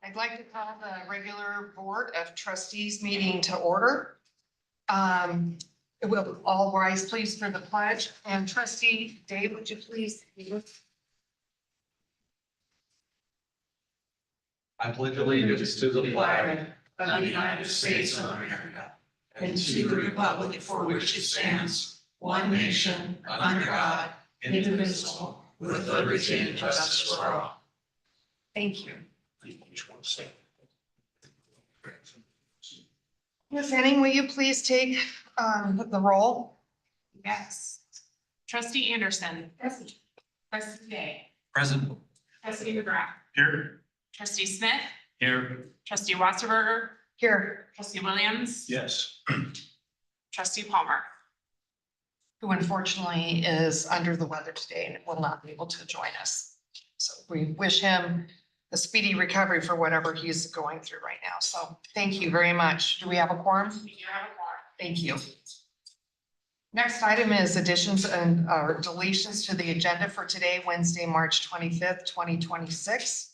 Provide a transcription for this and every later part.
I'd like to call the regular Board of Trustees meeting to order. Will all rise please for the pledge, and Trustee Dave, would you please? I pledge allegiance to the flag of the United States of America and to the republic for which it stands, one nation, under God, indivisible, with liberty and justice for all. Thank you. Ms. Henning, will you please take the roll? Yes. Trustee Anderson. Present. Trustee Day. Present. Trustee McGrath. Here. Trustee Smith. Here. Trustee Wasserberger. Here, Trustee Williams. Yes. Trustee Palmer. who unfortunately is under the weather today and will not be able to join us. So we wish him a speedy recovery for whatever he's going through right now. So thank you very much. Do we have a quorum? Thank you. Next item is additions and deletions to the agenda for today, Wednesday, March 25th, 2026.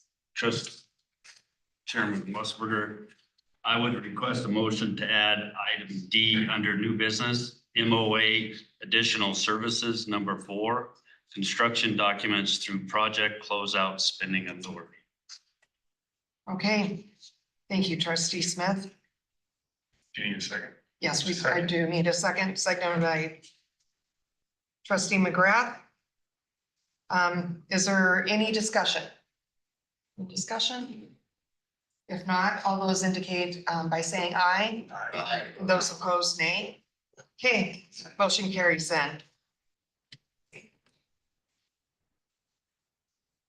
Chairman Musburger, I would request a motion to add item D under new business, MOA additional services, number 4, construction documents through project closeout spending authority. Okay, thank you, Trustee Smith. Do you need a second? Yes, I do need a second, seconded by Trustee McGrath. Is there any discussion? Any discussion? If not, all those indicate by saying aye. Aye. Those opposed, nay. Okay, motion carries then.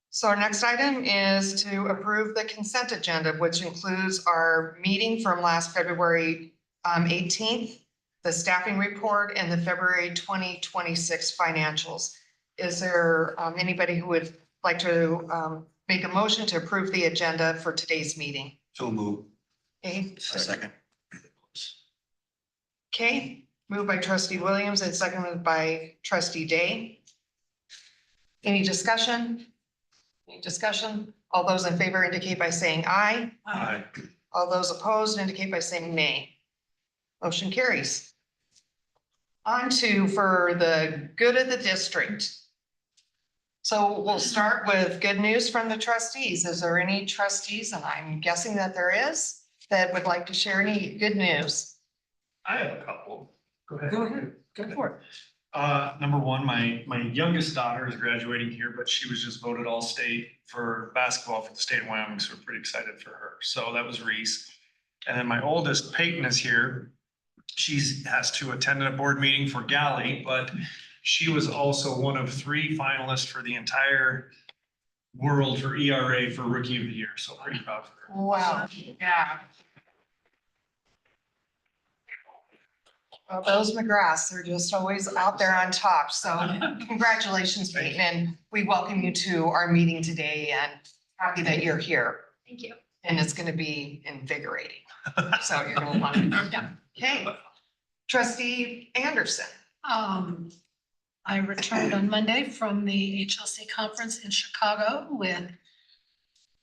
So our next item is to approve the consent agenda, which includes our meeting from last February 18th, the staffing report, and the February 2026 financials. Is there anybody who would like to make a motion to approve the agenda for today's meeting? So move. Okay, Second. okay, moved by Trustee Williams and seconded by Trustee Day. Any discussion? Any discussion? All those in favor indicate by saying aye. Aye. All those opposed indicate by saying nay. Motion carries. On to for the good of the district. So we'll start with good news from the trustees. Is there any trustees, and I'm guessing that there is, that would like to share any good news? I have a couple. Go ahead. Go ahead, go for it. Number one, my youngest daughter is graduating here, but she was just voted all state for basketball for the state of Wyoming, so we're pretty excited for her. So that was Reese. And then my oldest, Peyton, is here. She has to attend a board meeting for Galley, but she was also one of 3 finalists for the entire world for ERA for Rookie of the Year. So pretty proud of her. Wow. Yeah. Well, those McGraths, they're just always out there on top. So congratulations, Peyton, and we welcome you to our meeting today and happy that you're here. Thank you. And it's going to be invigorating. So you're going to want to. Okay. Trustee Anderson. I returned on Monday from the HLC conference in Chicago with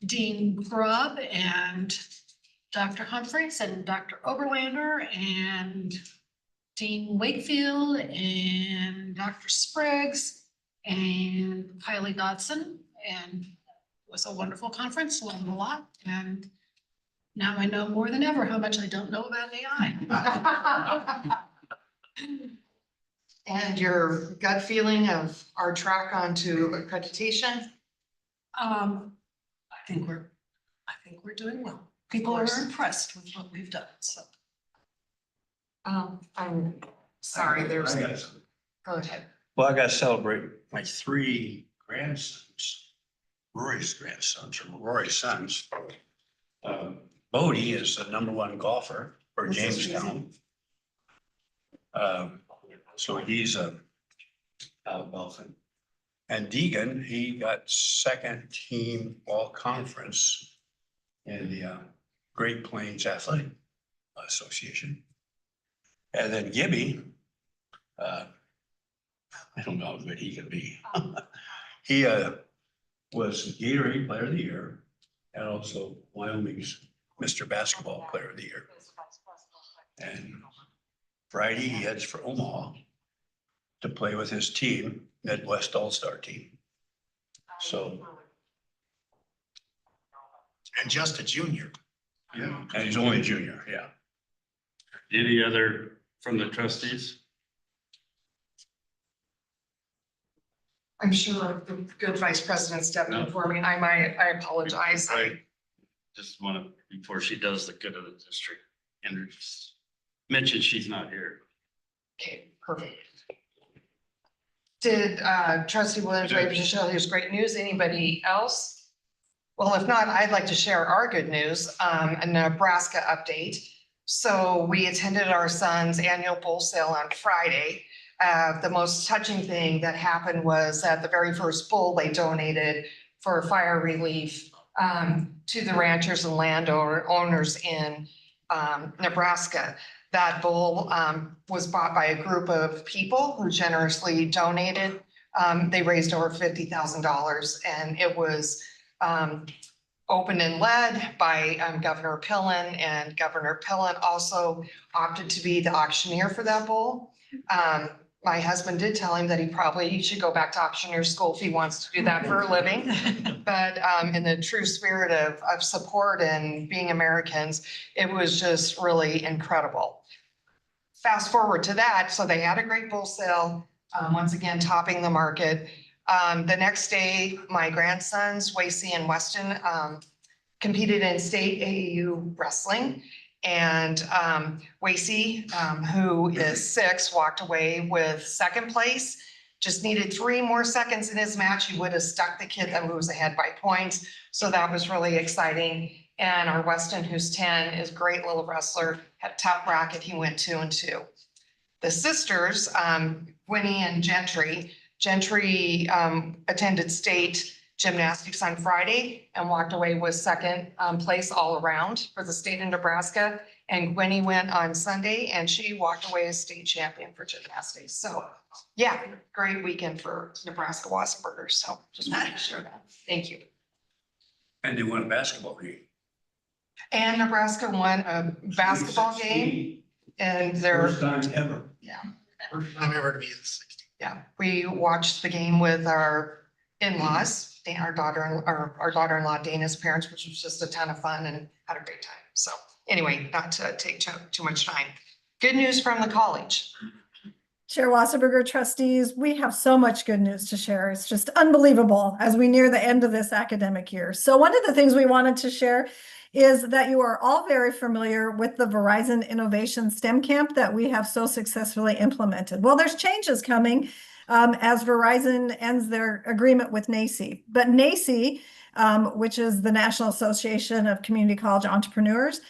Dean Grubb and Dr. Humphreys and Dr. Oberlander and Dean Wakefield and Dr. Spriggs and Kylie Dodson. And it was a wonderful conference, learned a lot. And now I know more than ever how much I don't know about AI. And your gut feeling of our track onto accreditation? I think we're doing well. People are impressed with what we've done, so. I'm sorry, there's, I got some. go ahead. Well, I got to celebrate my 3 grandsons, Rory's grandsons, or Rory's sons. Bodie is the #1 golfer for Jamestown. So he's a golfing. And Deegan, he got 2nd team all conference in the Great Plains Athletic Association. And then Gibby, I don't know how good he can be. He was Gatorade Player of the Year. and also Wyoming's Mr. Basketball Player of the Year. And Friday, he heads for Omaha to play with his team, Midwest All-Star Team. So, And just a junior. yeah, and he's only a junior, yeah. Any other from the trustees? I'm sure the good vice president stepped in for me. I apologize. I just want to, before she does the good of the district, and just mention she's not here. Okay, perfect. Did trustee Williams Ray just show there's great news? Anybody else? Well, if not, I'd like to share our good news, a Nebraska update. So we attended our son's annual bull sale on Friday. The most touching thing that happened was at the very first bull they donated for fire relief to the ranchers and landowners in Nebraska. That bull was bought by a group of people who generously donated. They raised over $50,000, and it was opened and led by Governor Pillen, and Governor Pillen also opted to be the auctioneer for that bull. My husband did tell him that he probably should go back to auctioneer school if he wants to do that for a living. But in the true spirit of support and being Americans, it was just really incredible. Fast forward to that, so they had a great bull sale, once again topping the market. The next day, my grandsons, Wasey and Weston, competed in state AAU wrestling. And Wasey, who is 6, walked away with second place. Just needed 3 more seconds in his match. He would have stuck the kid that was ahead by points. So that was really exciting. And our Weston, who's 10, is a great little wrestler, had top bracket. He went 2-2. The sisters, Winnie and Gentry attended state gymnastics on Friday and walked away with second place all around for the state of Nebraska. And Winnie went on Sunday and she walked away as state champion for gymnastics. So yeah, great weekend for Nebraska Wassenbergers. So just wanted to share that. Thank you. And they won a basketball game. And Nebraska won a basketball game and they're, First time ever. First time ever to be in the 60. yeah, we watched the game with our in-laws, our daughter-in-law Dana's parents, which was just a ton of fun and had a great time. So anyway, not to take too much time. Good news from the college. Chair Wasserberger, trustees, we have so much good news to share. It's just unbelievable as we near the end of this academic year. So one of the things we wanted to share is that you are all very familiar with the Verizon Innovation STEM Camp that we have so successfully implemented. Well, there's changes coming as Verizon ends their agreement with NACE. But NACE, which is the National Association of Community College Entrepreneurs,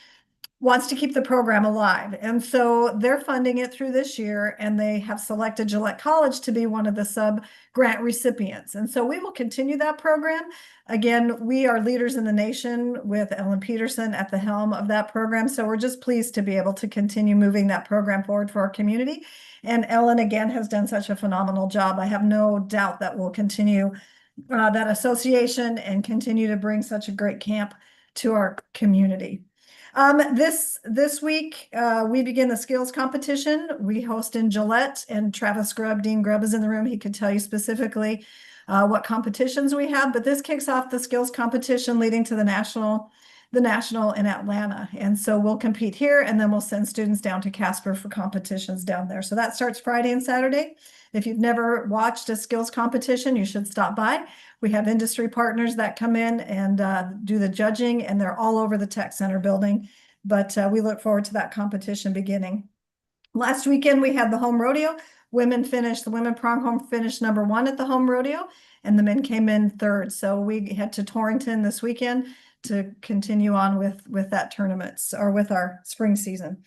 wants to keep the program alive. And so they're funding it through this year, and they have selected Gillette College to be one of the sub-grant recipients. And so we will continue that program. Again, we are leaders in the nation with Ellen Peterson at the helm of that program. So we're just pleased to be able to continue moving that program forward for our community. And Ellen, again, has done such a phenomenal job. I have no doubt that we'll continue that association and continue to bring such a great camp to our community. This week, we begin the skills competition. We host in Gillette, and Travis Grubb, Dean Grubb is in the room. He could tell you specifically what competitions we have, but this kicks off the skills competition leading to the national in Atlanta. And so we'll compete here, and then we'll send students down to Casper for competitions down there. So that starts Friday and Saturday. If you've never watched a skills competition, you should stop by. We have industry partners that come in and do the judging, and they're all over the Tech Center building. But we look forward to that competition beginning. Last weekend, we had the home rodeo. The women pronghorn finished #1 at the home rodeo, and the men came in 3rd. So we head to Torrington this weekend to continue on with that tournament or with our spring season.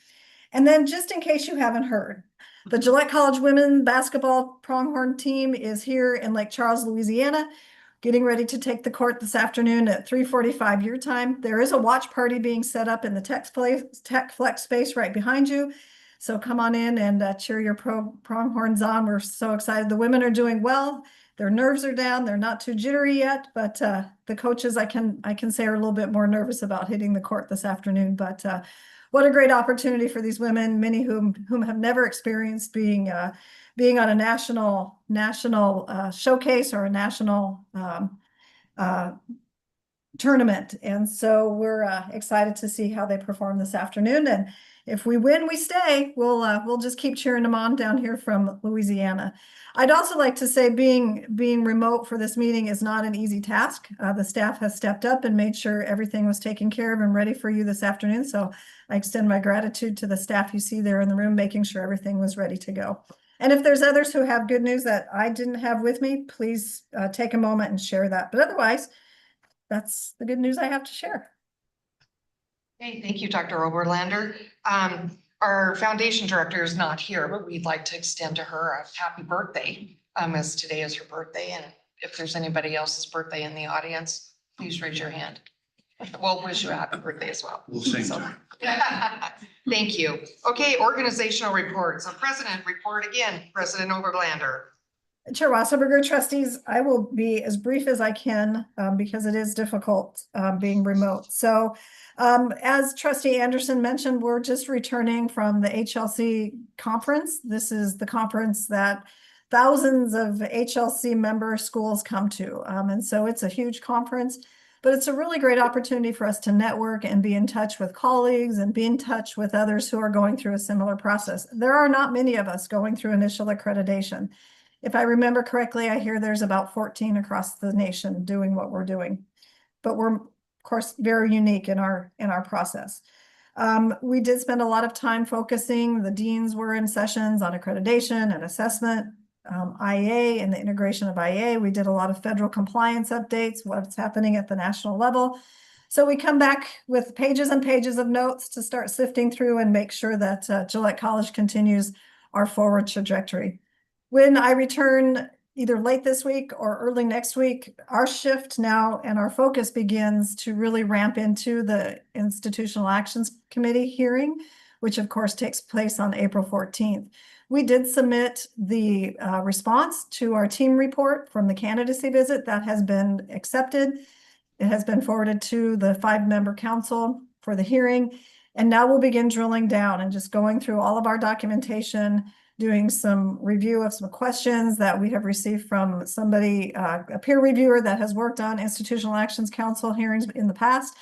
And then just in case you haven't heard, the Gillette College women basketball pronghorn team is here in Lake Charles, Louisiana, getting ready to take the court this afternoon at 3:45 your time. There is a watch party being set up in the Tech Flex space right behind you. So come on in and cheer your pronghorns on. We're so excited. The women are doing well. Their nerves are down. They're not too jittery yet, but the coaches I can say are a little bit more nervous about hitting the court this afternoon. But what a great opportunity for these women, many whom have never experienced being on a national showcase or a national tournament. And so we're excited to see how they perform this afternoon. And if we win, we stay. We'll just keep cheering them on down here from Louisiana. I'd also like to say being remote for this meeting is not an easy task. The staff has stepped up and made sure everything was taken care of and ready for you this afternoon. So I extend my gratitude to the staff you see there in the room, making sure everything was ready to go. And if there's others who have good news that I didn't have with me, please take a moment and share that. But otherwise, that's the good news I have to share. Hey, thank you, Dr. Oberlander. Our foundation director is not here, but we'd like to extend to her a happy birthday, as today is her birthday. And if there's anybody else's birthday in the audience, please raise your hand. We'll wish you a happy birthday as well. We'll sing So- time. Thank you. Okay, organizational reports. So President report again, President Oberlander. Chair Wasserberger, trustees, I will be as brief as I can because it is difficult being remote. So as trustee Anderson mentioned, we're just returning from the HLC conference. This is the conference that thousands of HLC member schools come to. And so it's a huge conference, but it's a really great opportunity for us to network and be in touch with colleagues and be in touch with others who are going through a similar process. There are not many of us going through initial accreditation. If I remember correctly, I hear there's about 14 across the nation doing what we're doing, but we're of course very unique in our process. We did spend a lot of time focusing. The deans were in sessions on accreditation and assessment, IA and the integration of IA. We did a lot of federal compliance updates, what's happening at the national level. So we come back with pages and pages of notes to start sifting through and make sure that Gillette College continues our forward trajectory. When I return either late this week or early next week, our shift now and our focus begins to really ramp into the Institutional Actions Committee hearing, which of course takes place on April 14th. We did submit the response to our team report from the candidacy visit that has been accepted. It has been forwarded to the 5-member council for the hearing. And now we'll begin drilling down and just going through all of our documentation, doing some review of some questions that we have received from somebody, a peer reviewer that has worked on Institutional Actions Council hearings in the past,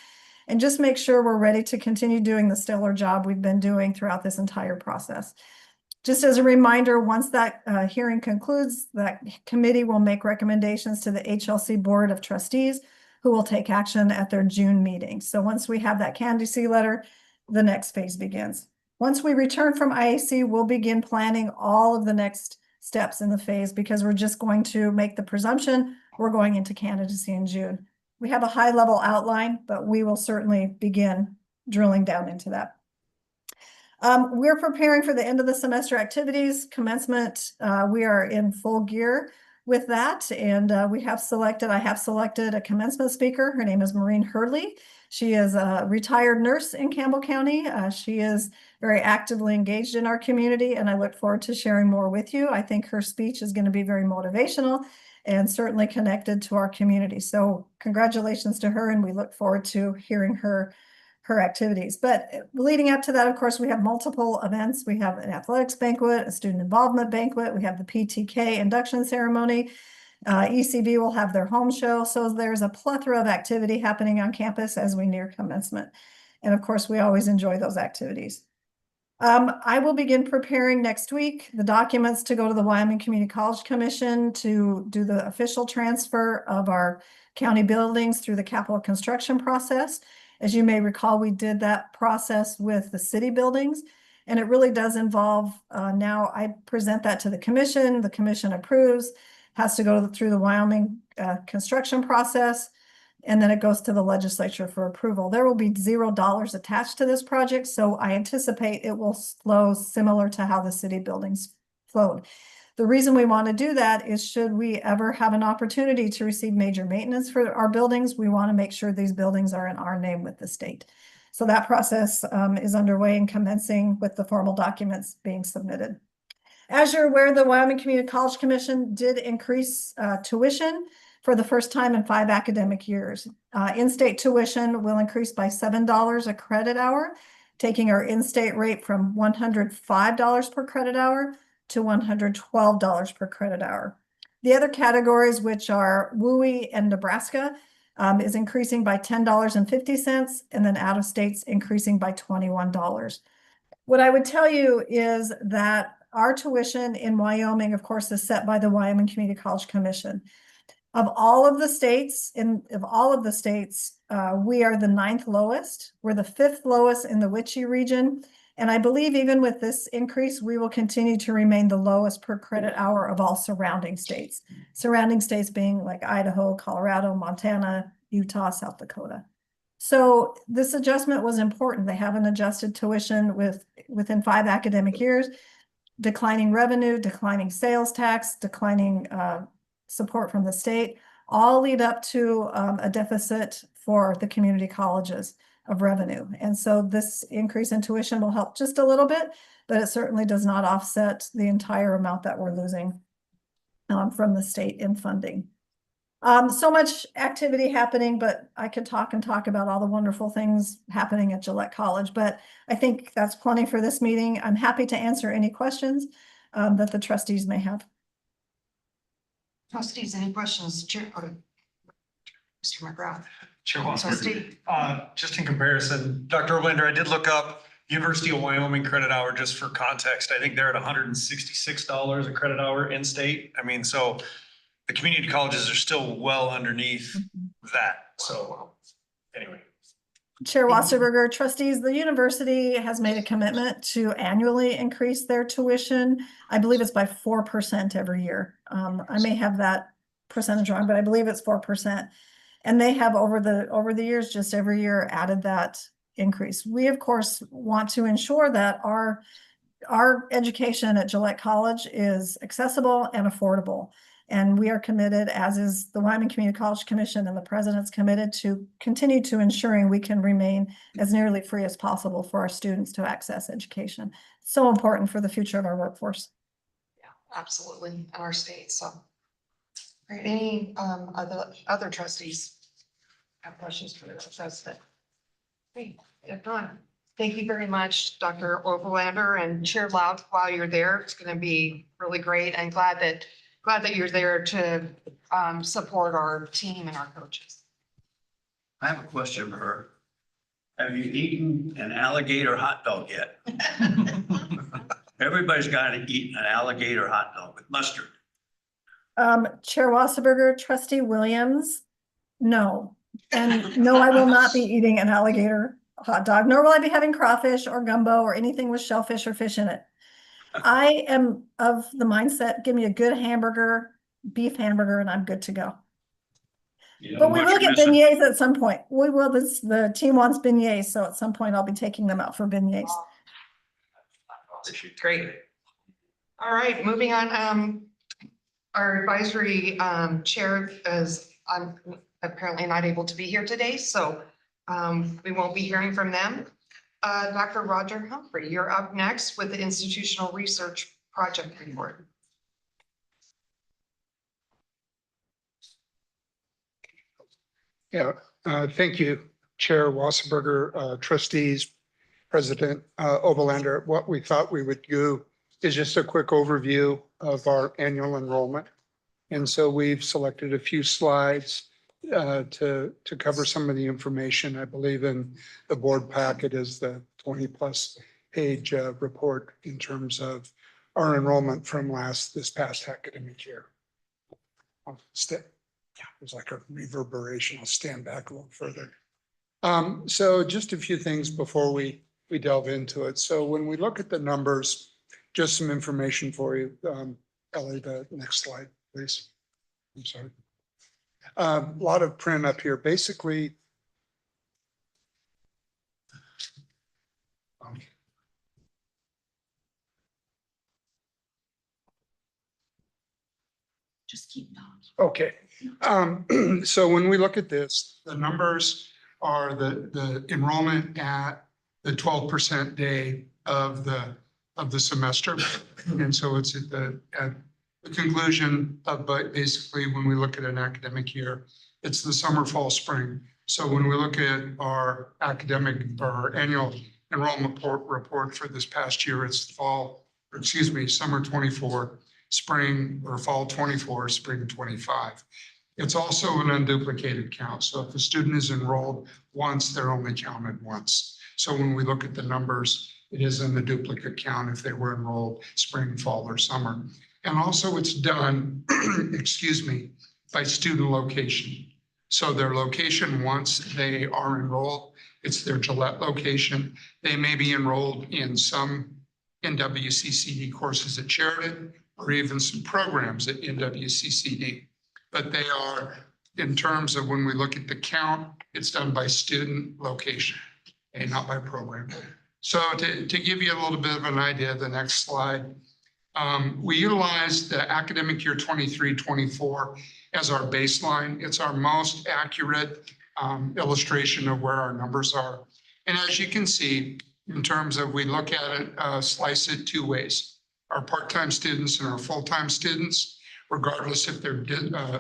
and just make sure we're ready to continue doing the stellar job we've been doing throughout this entire process. Just as a reminder, once that hearing concludes, that committee will make recommendations to the HLC Board of Trustees, who will take action at their June meeting. So once we have that candidacy letter, the next phase begins. Once we return from IAC, we'll begin planning all of the next steps in the phase because we're just going to make the presumption we're going into candidacy in June. We have a high-level outline, but we will certainly begin drilling down into that. We're preparing for the end of the semester activities, commencement. We are in full gear with that, and I have selected a commencement speaker. Her name is Maureen Hurley. She is a retired nurse in Campbell County. She is very actively engaged in our community, and I look forward to sharing more with you. I think her speech is going to be very motivational and certainly connected to our community. So congratulations to her, and we look forward to hearing her activities. But leading up to that, of course, we have multiple events. We have an athletics banquet, a student involvement banquet. We have the PTK induction ceremony. ECB will have their home show. So there's a plethora of activity happening on campus as we near commencement. And of course, we always enjoy those activities. I will begin preparing next week the documents to go to the Wyoming Community College Commission to do the official transfer of our county buildings through the capital construction process. As you may recall, we did that process with the city buildings, and it really does involve, now I present that to the commission approves, has to go through the Wyoming construction process, and then it goes to the legislature for approval. There will be $0 attached to this project, so I anticipate it will flow similar to how the city buildings flowed. The reason we want to do that is should we ever have an opportunity to receive major maintenance for our buildings, we want to make sure these buildings are in our name with the state. So that process is underway and commencing with the formal documents being submitted. As you're aware, the Wyoming Community College Commission did increase tuition for the first time in 5 academic years. In-state tuition will increase by $7 a credit hour, taking our in-state rate from $105 per credit hour to $112 per credit hour. The other categories, which are WUI and Nebraska, is increasing by $10.50, and then out of states increasing by $21. What I would tell you is that our tuition in Wyoming, of course, is set by the Wyoming Community College Commission. Of all of the states, we are the 9th lowest. We're the 5th lowest in the Wichita region. And I believe even with this increase, we will continue to remain the lowest per credit hour of all surrounding states. Surrounding states being like Idaho, Colorado, Montana, Utah, South Dakota. So this adjustment was important. They haven't adjusted tuition within 5 academic years, declining revenue, declining sales tax, declining support from the state, all lead up to a deficit for the community colleges of revenue. And so this increase in tuition will help just a little bit, but it certainly does not offset the entire amount that we're losing from the state in funding. So much activity happening, but I could talk about all the wonderful things happening at Gillette College, but I think that's plenty for this meeting. I'm happy to answer any questions that the trustees may have. Trustees, any questions? Chair, or Mr. McGrath? Chair Trustee. Just in comparison, Dr. Oberlander, I did look up University of Wyoming credit hour just for context. I think they're at $166 a credit hour in state. I mean, so the community colleges are still well underneath that. So anyway. Chair Wasserberger, trustees, the university has made a commitment to annually increase their tuition. I believe it's by 4% every year. I may have that percentage wrong, but I believe it's 4%. And they have over the years, just every year added that increase. We of course want to ensure that our education at Gillette College is accessible and affordable. And we are committed, as is the Wyoming Community College Commission, and the president's committed to continue to ensuring we can remain as nearly free as possible for our students to access education. So important for the future of our workforce. Yeah, absolutely, in our state, so. All right, any other trustees have questions for the president? Great, if not, thank you very much, Dr. Oberlander, and Chair Loud, while you're there. It's going to be really great. I'm glad that you're there to support our team and our coaches. I have a question for her. Have you eaten an alligator hot dog yet? Everybody's got to eat an alligator hot dog with mustard. Chair Wasserberger, Trustee Williams, no. And no, I will not be eating an alligator hot dog, nor will I be having crawfish or gumbo or anything with shellfish or fish in it. I am of the mindset, give me a good hamburger, beef hamburger, and I'm good to go. But we will get beignets at some point. We will, the team wants beignets, so at some point I'll be taking them out for beignets. Great. All right, moving on. Our advisory chair is apparently not able to be here today, so we won't be hearing from them. Dr. Roger Humphrey, you're up next with the Institutional Research Project Report. Yeah, thank you, Chair Wasserberger, trustees, President Oberlander. What we thought we would do is just a quick overview of our annual enrollment. And so we've selected a few slides to cover some of the information. I believe in the board packet is the 20+ page report in terms of our enrollment from this past academic year. Yeah, there's like a reverberation. I'll stand back a little further. So just a few things before we delve into it. So when we look at the numbers, just some information for you. Ellie, the next slide, please. I'm sorry. A lot of print up here. Basically, Just keep talking. okay. So when we look at this, the numbers are the enrollment at the 12% day of the of the semester. And so it's at the conclusion of, but basically when we look at an academic year, it's the summer, fall, spring. So when we look at our academic or our annual enrollment report for this past year, it's summer 24, spring or fall 24, spring 25. It's also an unduplicated count. So if a student is enrolled once, they're only counted once. So when we look at the numbers, it isn't a duplicate count if they were enrolled spring, fall, or summer. And also it's done, by student location. So their location, once they are enrolled, it's their Gillette location. They may be enrolled in some NWCCD courses at Sheridan or even some programs at NWCCD. But they are, in terms of when we look at the count, it's done by student location and not by program. So to give you a little bit of an idea, the next slide, we utilize the academic year 23-24 as our baseline. It's our most accurate illustration of where our numbers are. And as you can see, in terms of we look at it, slice it two ways, our part-time students and our full-time students, regardless if they're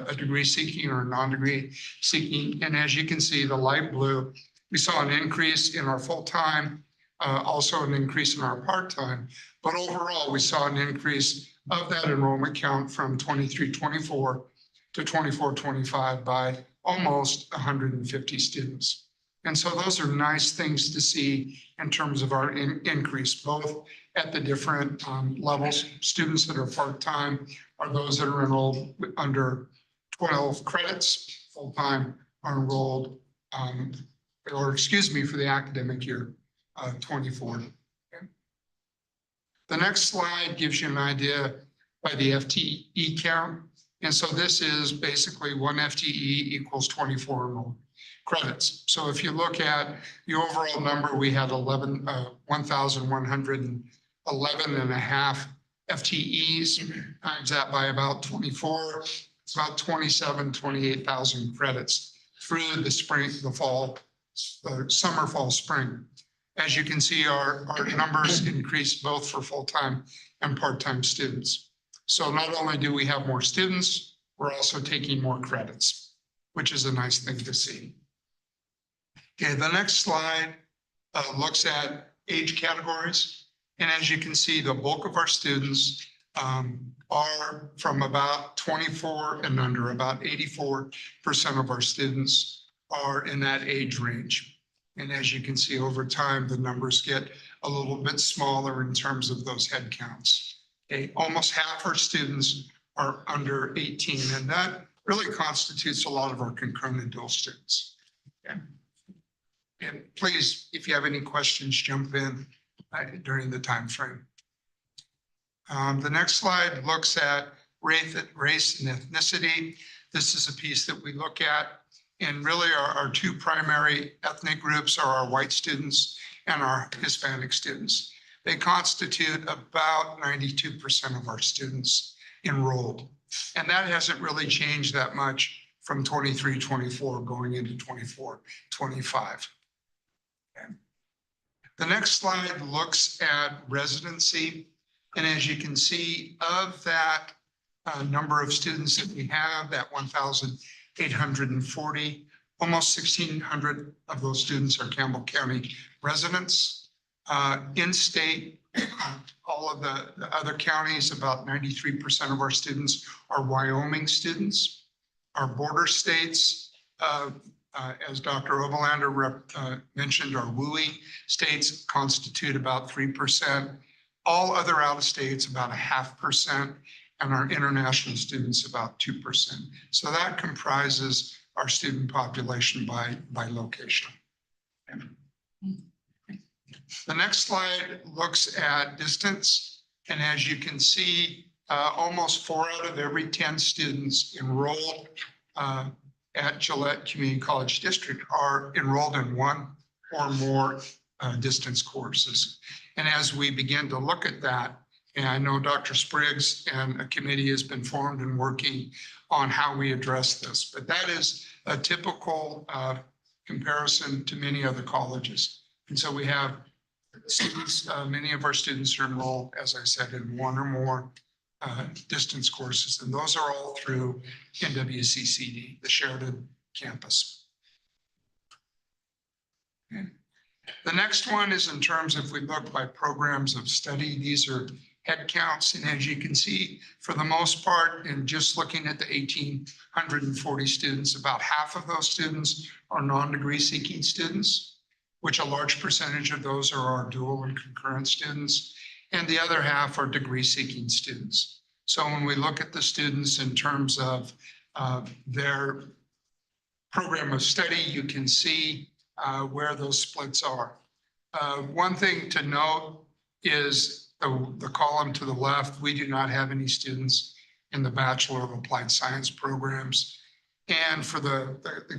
a degree seeking or a non-degree seeking. And as you can see, the light blue, we saw an increase in our full-time, also an increase in our part-time, but overall we saw an increase of that enrollment count from 23-24 to 24-25 by almost 150 students. And so those are nice things to see in terms of our increase, both at the different levels. Students that are part-time are those that are enrolled under 12 credits. Full-time are enrolled, for the academic year 24. Okay. The next slide gives you an idea by the FTE count. And so this is basically one FTE equals 24 enrolled credits. So if you look at the overall number, we had 1,111 and a half FTEs, times that by about 24, it's about 28,000 credits through the spring, the fall, summer, fall, spring. As you can see, our numbers increased both for full-time and part-time students. So not only do we have more students, we're also taking more credits, which is a nice thing to see. Okay, the next slide looks at age categories. And as you can see, the bulk of our students are from about 24 and under. About 84% of our students are in that age range. And as you can see over time, the numbers get a little bit smaller in terms of those head counts. Okay, almost half our students are under 18, and that really constitutes a lot of our concurrent and dual students. Okay. And please, if you have any questions, jump in during the time frame. The next slide looks at race and ethnicity. This is a piece that we look at. And really our two primary ethnic groups are our white students and our Hispanic students. They constitute about 92% of our students enrolled. And that hasn't really changed that much from 23-24 going into 24-25. Okay. The next slide looks at residency. And as you can see, of that number of students that we have, that 1,840, almost 1,600 of those students are Campbell County residents. In-state, all of the other counties, about 93% of our students are Wyoming students. Our border states, as Dr. Oberlander mentioned, our WUI states constitute about 3%. All other out-of-states, about 0.5%, and our international students, about 2%. So that comprises our student population by location. The next slide looks at distance. And as you can see, almost 4 out of every 10 students enrolled at Gillette Community College District are enrolled in one or more distance courses. And as we begin to look at that, and I know Dr. Spriggs and a committee has been formed and working on how we address this, but that is a typical comparison to many other colleges. And so we have students, many of our students are enrolled, as I said, in one or more distance courses, and those are all through NWCCD, the Sheridan campus. Okay. The next one is in terms of, if we look by programs of study, these are head counts. And as you can see, for the most part, in just looking at the 1,840 students, about half of those students are non-degree seeking students, which a large percentage of those are our dual and concurrent students. And the other half are degree seeking students. So when we look at the students in terms of their program of study, you can see where those splits are. One thing to note is the column to the left, we do not have any students in the Bachelor of Applied Science programs. And for the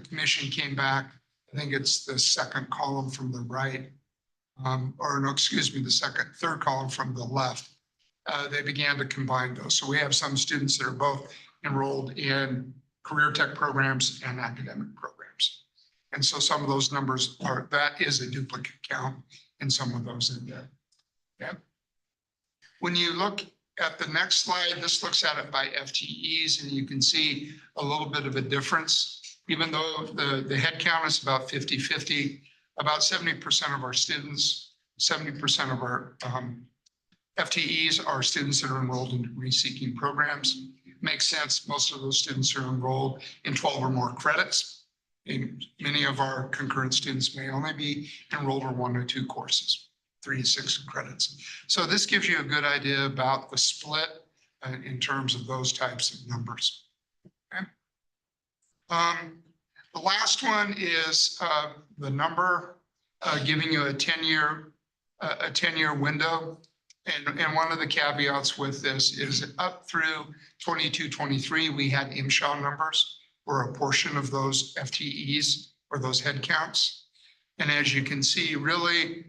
commission came back, I think it's the second column from the right, or no, excuse me, the third column from the left. They began to combine those. So we have some students that are both enrolled in career tech programs and academic programs. And so some of those numbers that is a duplicate count in some of those in there. Okay. When you look at the next slide, this looks at it by FTEs, and you can see a little bit of a difference. Even though the head count is about 50-50, about 70% of our students, 70% of our FTEs are students that are enrolled in degree-seeking programs. Makes sense. Most of those students are enrolled in 12 or more credits. And many of our concurrent students may only be enrolled in 1 or 2 courses, 3 to 6 credits. So this gives you a good idea about the split in terms of those types of numbers. Okay. The last one is the number giving you a 10-year window. And one of the caveats with this is up through 22-23, we had MSHA numbers or a portion of those FTEs or those head counts. And as you can see, really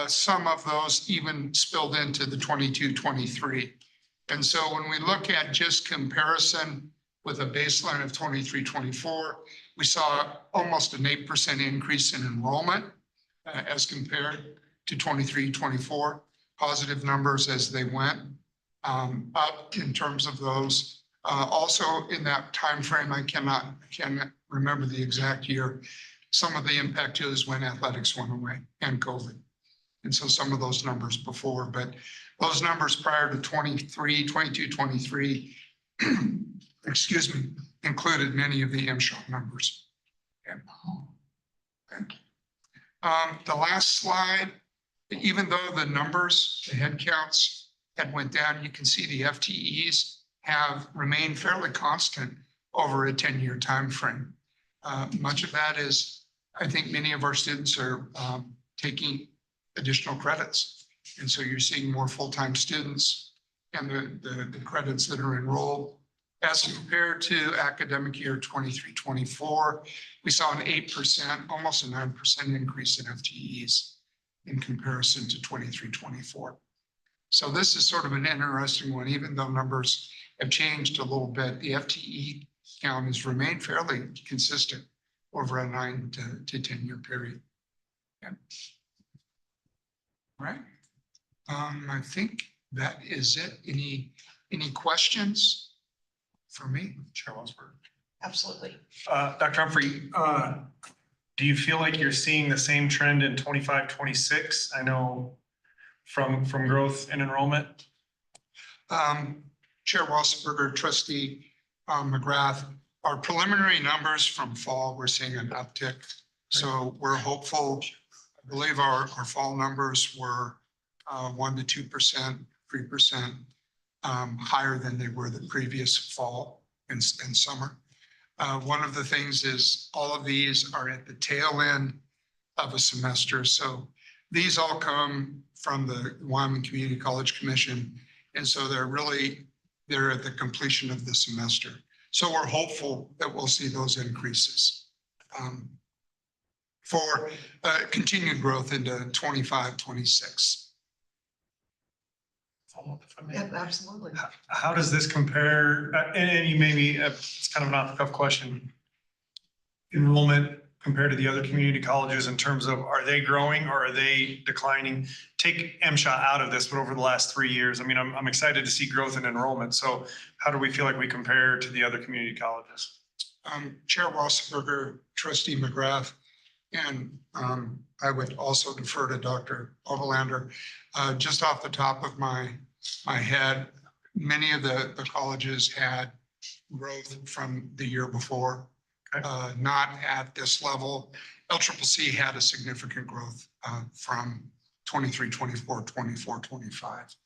some of those even spilled into the 22-23. And so when we look at just comparison with a baseline of 23-24, we saw almost an 8% increase in enrollment as compared to 23-24. Positive numbers as they went up in terms of those. Also in that time frame, I cannot remember the exact year. Some of the impact too is when athletics went away and COVID. And so some of those numbers before, but those numbers prior to 22-23, excuse me, included many of the MSHA numbers. Okay. The last slide, even though the numbers, the head counts had went down, you can see the FTEs have remained fairly constant over a 10-year time frame. Much of that is, I think many of our students are taking additional credits. And so you're seeing more full-time students and the credits that are enrolled. As compared to academic year 23-24, we saw an 8%, almost a 9% increase in FTEs in comparison to 23-24. So this is sort of an interesting one, even though numbers have changed a little bit, the FTE count has remained fairly consistent over a 9 to 10-year period. Yeah. All right. I think that is it. Any questions for me? Chair Walsberg. Absolutely. Dr. Humphrey, do you feel like you're seeing the same trend in 25-26? I know from growth and enrollment. Chair Walsberger, Trustee McGrath, our preliminary numbers from fall, we're seeing an uptick. So we're hopeful. I believe our fall numbers were 1 to 2%, 3% higher than they were the previous fall and summer. One of the things is all of these are at the tail end of a semester. So these all come from the Wyoming Community College Commission. And so they're at the completion of the semester. So we're hopeful that we'll see those increases for continued growth into 25-26. Yeah, absolutely. How does this compare? And you maybe, it's kind of an off-the-cuff question. Enrollment compared to the other community colleges in terms of, are they growing or are they declining? Take MSHA out of this, but over the last 3 years, I mean, I'm excited to see growth in enrollment. So how do we feel like we compare to the other community colleges? Chair Wasserberger, Trustee McGrath, and I would also defer to Dr. Overlander. Just off the top of my head, many of the colleges had growth from the year before, not at this level. LCCC had a significant growth from 23, 24, 24, 25.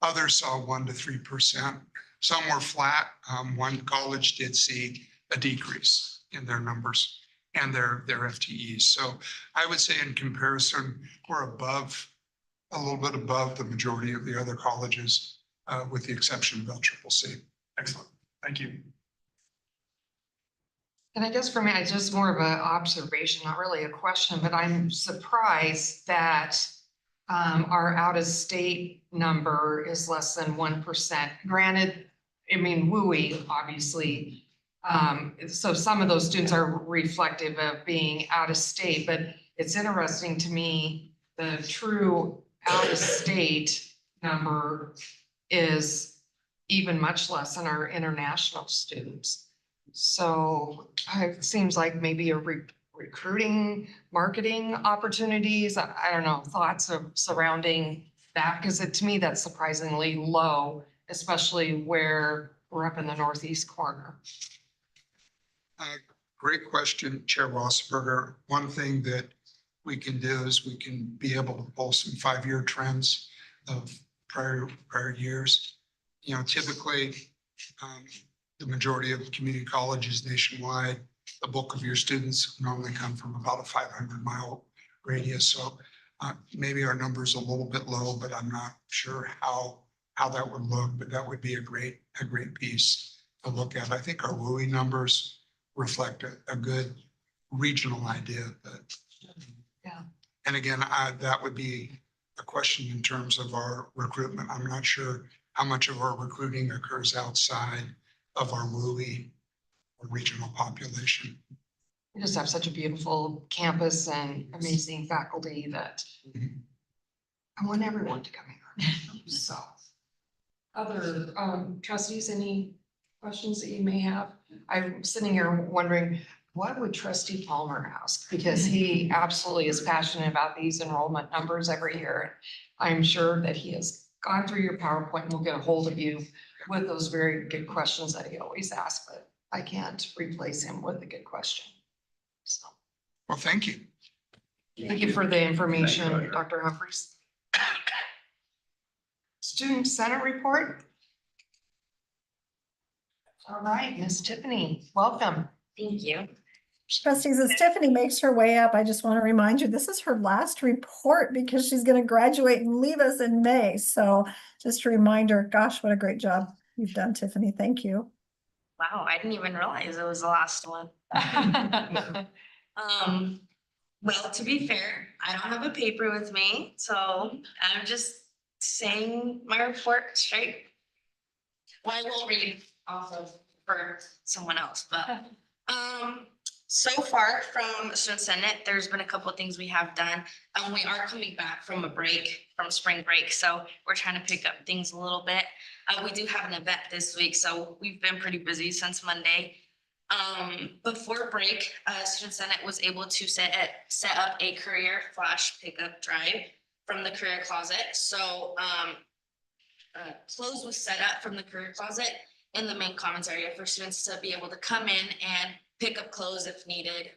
Others saw 1 to 3%. Some were flat. One college did see a decrease in their numbers and their FTEs. So I would say in comparison, we're above, a little bit above the majority of the other colleges, with the exception of LCCC. Excellent. Thank you. And I guess for me, it's just more of an observation, not really a question, but I'm surprised that our out-of-state number is less than 1%. Granted, I mean, WUI, obviously. So some of those students are reflective of being out of state, but it's interesting to me, the true out-of-state number is even much less than our international students. So it seems like maybe a recruiting, marketing opportunities. I don't know, thoughts of surrounding that, because to me, that's surprisingly low, especially where we're up in the northeast corner. Great question, Chair Wasserberger. One thing that we can do is we can be able to pull some 5-year trends of prior years. You know, typically, the majority of community colleges nationwide, the bulk of your students normally come from about a 500-mile radius. So maybe our number's a little bit low, but I'm not sure how that would look, but that would be a great piece to look at. I think our WUI numbers reflect a good regional idea. But, Yeah. And again, that would be a question in terms of our recruitment. I'm not sure how much of our recruiting occurs outside of our WUI or regional population. We just have such a beautiful campus and amazing faculty that I want everyone to come here. So, other trustees, any questions that you may have? I'm sitting here wondering, what would Trustee Palmer ask? Because he absolutely is passionate about these enrollment numbers every year. I'm sure that he has gone through your PowerPoint and will get a hold of you with those very good questions that he always asks, but I can't replace him with a good question. So, Well, thank you. thank you for the information, Dr. Humphries. Student Senate report. All right, Miss Tiffany, welcome. Thank you. Trustees, as Tiffany makes her way up, I just want to remind you, this is her last report because she's going to graduate and leave us in May. So just a reminder, gosh, what a great job you've done, Tiffany. Thank you. Wow, I didn't even realize it was the last one. Well, to be fair, I don't have a paper with me, so I'm just saying my report straight. Well, I will read off of for someone else, but so far from Student Senate, there's been a couple of things we have done. We are coming back from a break, from spring break, so we're trying to pick up things a little bit. We do have an event this week, so we've been pretty busy since Monday. Before break, Student Senate was able to set up a career flash pickup drive from the career closet. So clothes was set up from the career closet in the main commons area for students to be able to come in and pick up clothes if needed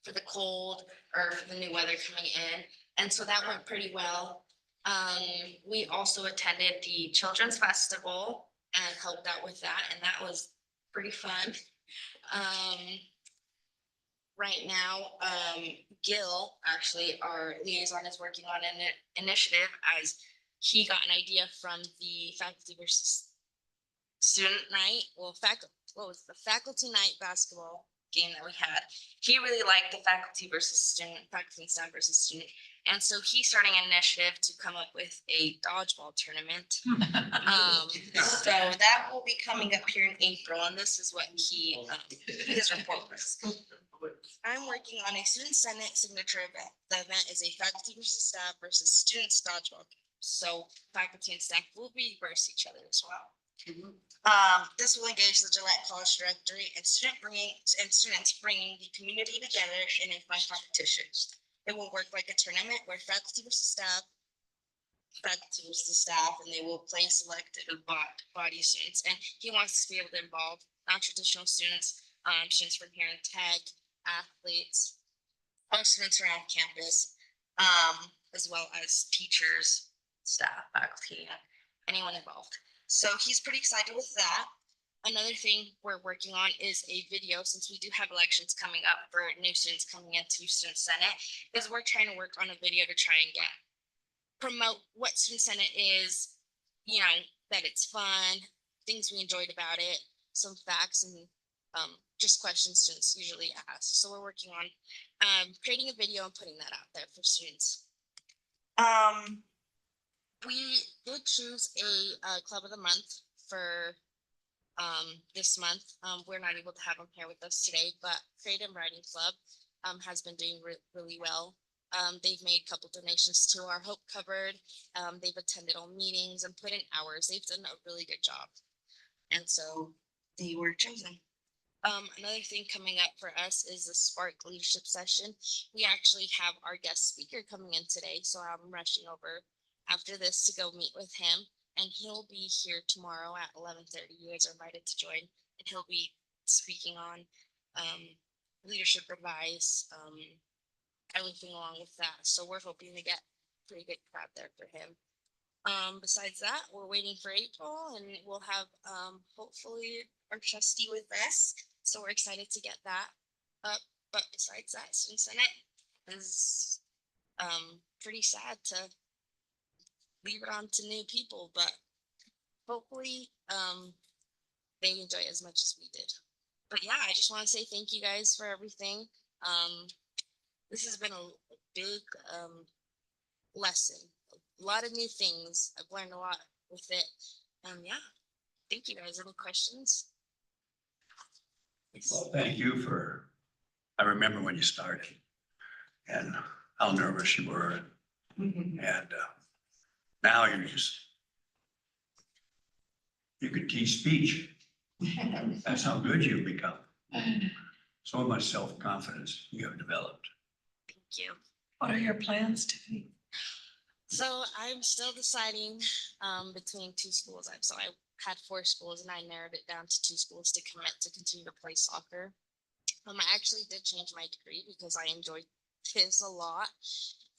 for the cold or for the new weather coming in. And so that went pretty well. We also attended the Children's Festival and helped out with that, and that was pretty fun. Right now, Gil, actually, our liaison, is working on an initiative as he got an idea from the faculty versus student night. Well, what was the faculty night basketball game that we had? He really liked the faculty versus student, faculty and staff versus student. And so he's starting an initiative to come up with a dodgeball tournament. So that will be coming up here in April, and this is what his report was. I'm working on a student senate signature event. The event is a faculty versus staff versus students dodgeball. So faculty and staff will be versus each other as well. This will engage the Gillette College Directory and students bringing the community together in a fun competition. It will work like a tournament where faculty versus staff, and they will play selected body students. And he wants to be able to involve non-traditional students, students from here in tech, athletes, all students around campus, as well as teachers, staff, faculty, anyone involved. So he's pretty excited with that. Another thing we're working on is a video, since we do have elections coming up for new students coming into Student Senate, is we're trying to work on a video to try and promote what Student Senate is, you know, that it's fun, things we enjoyed about it, some facts and just questions students usually ask. So we're working on creating a video and putting that out there for students. We did choose a club of the month for this month. We're not able to have them here with us today, but Creative Writing Club has been doing really well. They've made a couple donations to our Hope Cupboard. They've attended all meetings and put in hours. They've done a really good job. And so they were chosen. Another thing coming up for us is the Spark Leadership Session. We actually have our guest speaker coming in today, so I'm rushing over after this to go meet with him. And he'll be here tomorrow at 11:30. You guys are invited to join. And he'll be speaking on leadership advice, everything along with that. So we're hoping to get a pretty good crowd there for him. Besides that, we're waiting for April, and we'll have hopefully our trustee with us. So we're excited to get that up. But besides that, Student Senate is pretty sad to leave it on to new people, but hopefully they enjoy it as much as we did. But yeah, I just want to say thank you guys for everything. This has been a big lesson, a lot of new things. I've learned a lot with it. Yeah, thank you guys. Any questions? Well, thank you I remember when you started and how nervous you were. And now you could teach speech. That's how good you've become. So much self-confidence you have developed. Thank you. What are your plans, Tiffany? So I'm still deciding between two schools. So I had 4 schools and I narrowed it down to 2 schools to commit to continue to play soccer. I actually did change my degree because I enjoyed this a lot.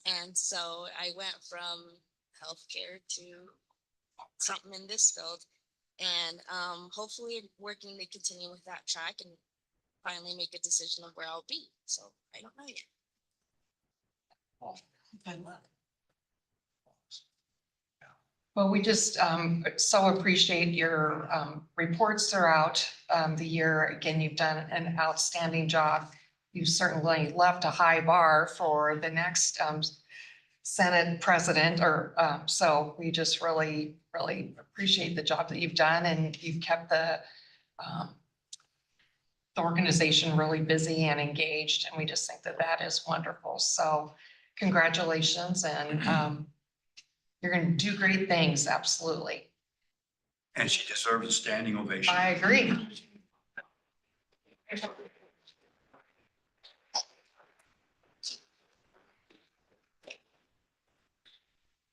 And so I went from healthcare to something in this field. And hopefully working to continue with that track and finally make a decision of where I'll be. So I don't know yet. Good luck. Well, we just so appreciate your reports throughout the year. Again, you've done an outstanding job. You've certainly left a high bar for the next Senate president, or so we just really appreciate the job that you've done, and you've kept the organization really busy and engaged, and we just think that that is wonderful. So congratulations, and you're going to do great things, absolutely. And she deserves a standing ovation. I agree.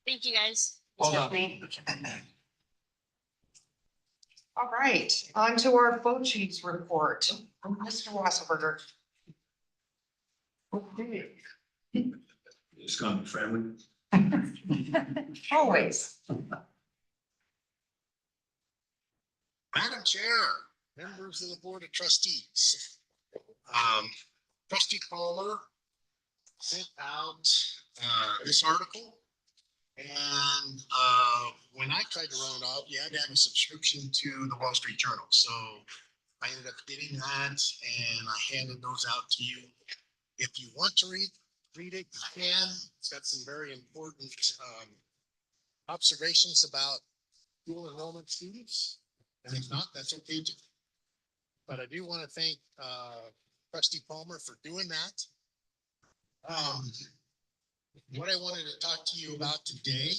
Thank you guys. Well done. All right, on to our flow chiefs report. Mr. Wasserberger. Okay. It's gonna be friendly. Always. Madam Chair, members of the Board of Trustees. Trustee Palmer sent out this article. And when I tried to run it out, you had to have a subscription to the Wall Street Journal. So I ended up getting that and I handed those out to you. If you want to read it, you can. It's got some very important observations about dual enrollment students. And if not, that's okay too. But I do want to thank trustee Palmer for doing that. What I wanted to talk to you about today,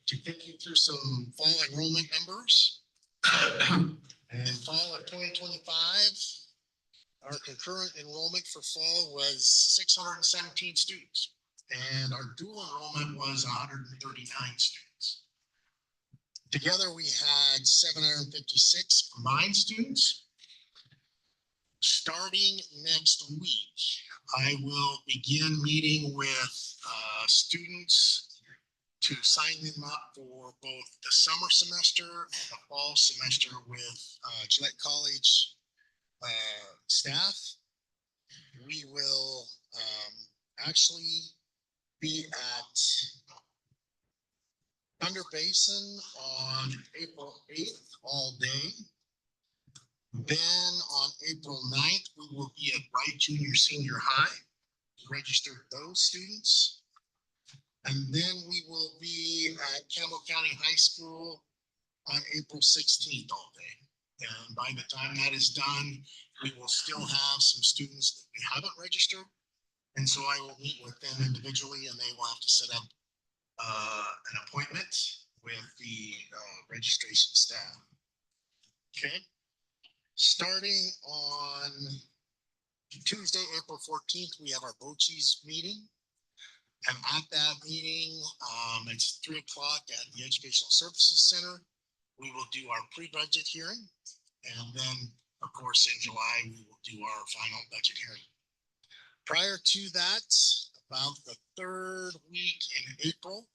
to take you through some fall enrollment numbers. And fall of 2025, our concurrent enrollment for fall was 617 students. And our dual enrollment was 139 students. Together, we had 756 combined students. Starting next week, I will begin meeting with students to sign them up for both the summer semester and the fall semester with Gillette College staff. We will actually be at Thunder Basin on April 8th all day. Then on April 9th, we will be at Wright Junior Senior High to register those students. And then we will be at Campbell County High School on April 16th all day. And by the time that is done, we will still have some students that we haven't registered. And so I will meet with them individually and they will have to set up an appointment with the registration staff. Okay. Starting on Tuesday, April 14th, we have our BOCES meeting. And at that meeting, it's 3 o'clock at the Educational Services Center. We will do our pre-budget hearing. And then, of course, in July, we will do our final budget hearing. Prior to that, about the 3rd week in April,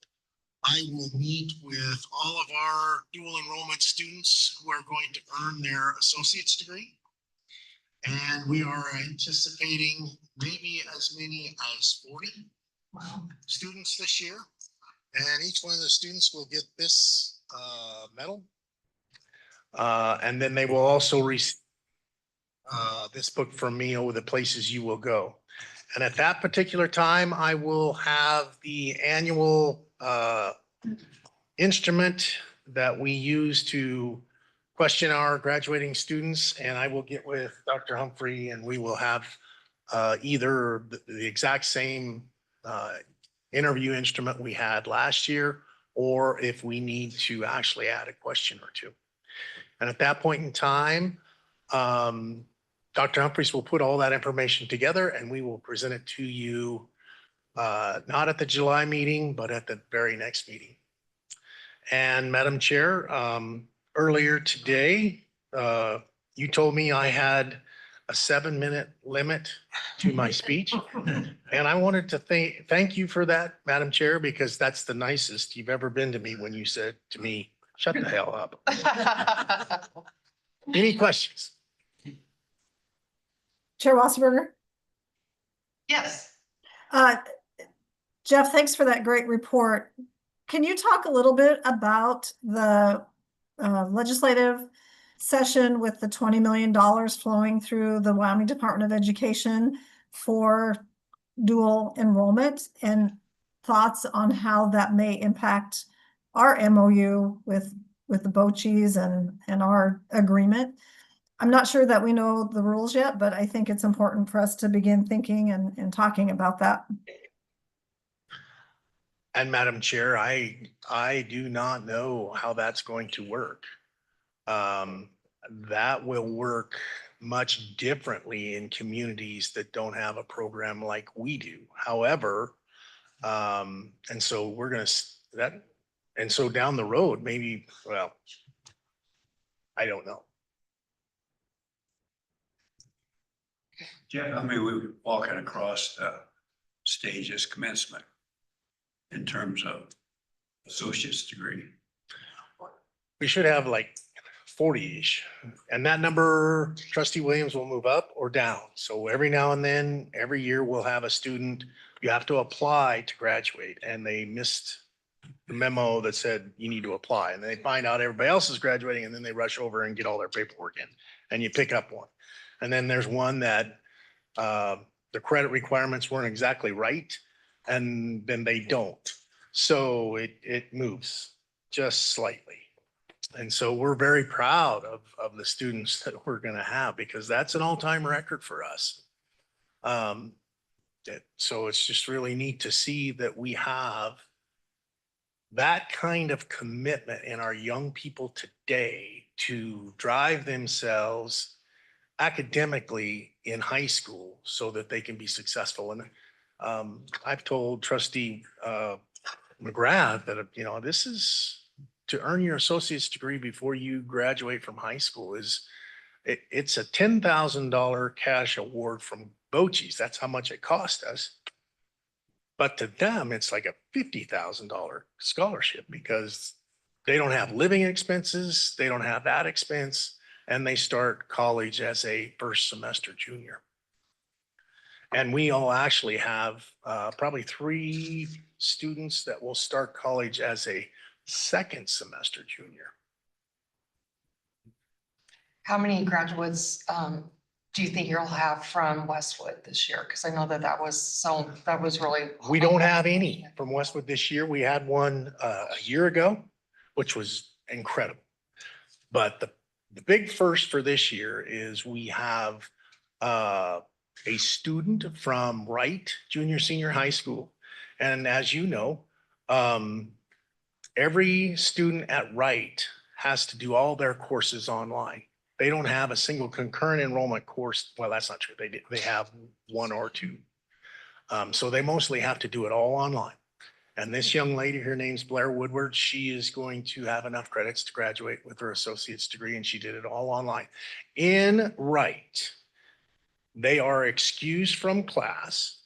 I will meet with all of our dual enrollment students who are going to earn their associate's degree. And we are anticipating maybe as many as 40 students this year. And each one of the students will get this medal. And then they will also receive this book from me, over the places you will go. And at that particular time, I will have the annual instrument that we use to question our graduating students. And I will get with Dr. Humphrey and we will have either the exact same interview instrument we had last year, or if we need to actually add a question or two. And at that point in time, Dr. Humphreys will put all that information together and we will present it to you, not at the July meeting, but at the very next meeting. And Madam Chair, earlier today, you told me I had a 7-minute limit to my speech. And I wanted to thank you for that, Madam Chair, because that's the nicest you've ever been to me when you said to me, shut the hell up. Any questions? Chair Wasserberger? Yes. Jeff, thanks for that great report. Can you talk a little bit about the legislative session with the $20 million flowing through the Wyoming Department of Education for dual enrollment, and thoughts on how that may impact our MOU with the BOCES and our agreement? I'm not sure that we know the rules yet, but I think it's important for us to begin thinking and talking about that. And Madam Chair, I do not know how that's going to work. That will work much differently in communities that don't have a program like we do. However, and so we're going to and so down the road, maybe, well, I don't know. Jeff, I mean, we were walking across the stages commencement in terms of associate's degree. We should have like 40-ish. And that number, Trustee Williams, will move up or down. So every now and then, every year, we'll have a student, you have to apply to graduate, and they missed the memo that said you need to apply. And they find out everybody else is graduating, and then they rush over and get all their paperwork in, and you pick up one. And then there's one that the credit requirements weren't exactly right, and then they don't. So it moves just slightly. And so we're very proud of the students that we're going to have because that's an all-time record for us. So it's just really neat to see that we have that kind of commitment in our young people today to drive themselves academically in high school so that they can be successful. And I've told Trustee McGrath that, this is to earn your associate's degree before you graduate from high school it's a $10,000 cash award from Bochis. That's how much it cost us. But to them, it's like a $50,000 scholarship because they don't have living expenses. They don't have that expense. And they start college as a first semester junior. And we all actually have probably 3 students that will start college as a second semester junior. How many graduates do you think you'll have from Westwood this year? Because I know that was really. We don't have any from Westwood this year. We had one a year ago, which was incredible. But the big first for this year is we have a student from Wright Junior Senior High School. And as you know, every student at Wright has to do all their courses online. They don't have a single concurrent enrollment course. Well, that's not true. They have 1 or 2. So they mostly have to do it all online. And this young lady, her name's Blair Woodward. She is going to have enough credits to graduate with her associate's degree, and she did it all online. In Wright, they are excused from class.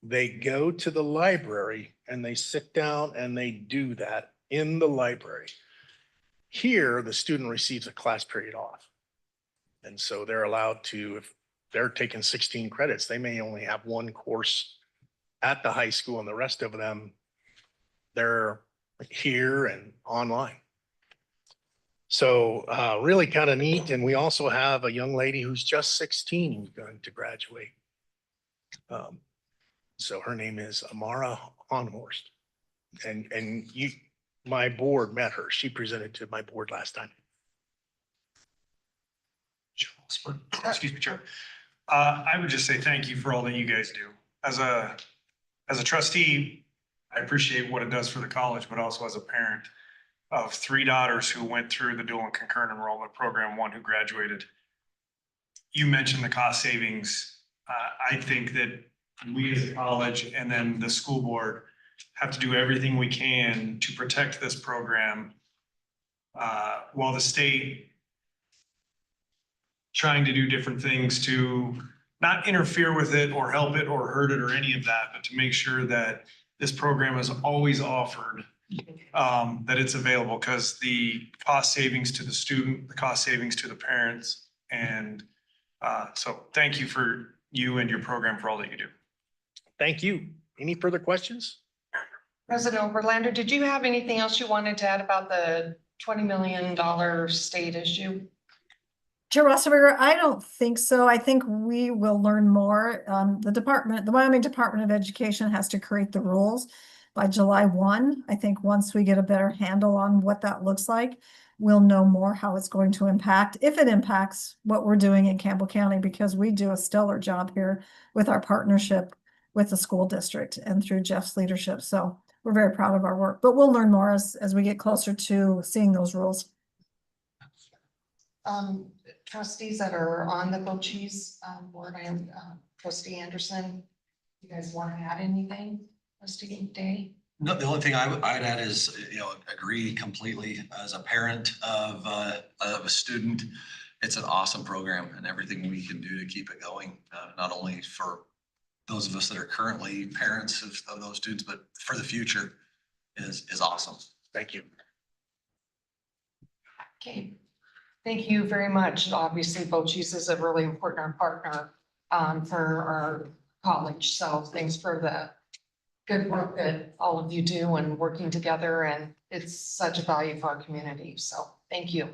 They go to the library and they sit down and they do that in the library. Here, the student receives a class period off. And so they're allowed to, if they're taking 16 credits, they may only have 1 course at the high school and the rest of them, they're here and online. So really kind of neat. And we also have a young lady who's just 16 who's going to graduate. So her name is Amara Onhorst. And my board met her. She presented to my board last time. Excuse me, Chair. I would just say thank you for all that you guys do. As a trustee, I appreciate what it does for the college, but also as a parent of 3 daughters who went through the dual and concurrent enrollment program, 1 who graduated. You mentioned the cost savings. I think that we as a college and then the school board have to do everything we can to protect this program while the state trying to do different things to not interfere with it or help it or hurt it or any of that, but to make sure that this program is always offered, that it's available, because the cost savings to the student, the cost savings to the parents. And so thank you for you and your program for all that you do. Thank you. Any further questions? President Oberlander, did you have anything else you wanted to add about the $20 million state issue? Chair Wasserberger, I don't think so. I think we will learn more. The Wyoming Department of Education has to create the rules by July 1. I think once we get a better handle on what that looks like, we'll know more how it's going to impact, if it impacts what we're doing in Campbell County, because we do a stellar job here with our partnership with the school district and through Jeff's leadership. So we're very proud of our work, but we'll learn more as we get closer to seeing those rules. Trustees that are on the Bochis board, I am Trustee Anderson. You guys want to add anything? Trustee Day? No, the only thing I'd add is, agree completely as a parent of a student. It's an awesome program, and everything we can do to keep it going, not only for those of us that are currently parents of those students, but for the future is awesome. Thank you. Okay. Thank you very much. Obviously, Bochis is a really important partner for our college. So thanks for the good work that all of you do and working together. And it's such a value for our community. So thank you.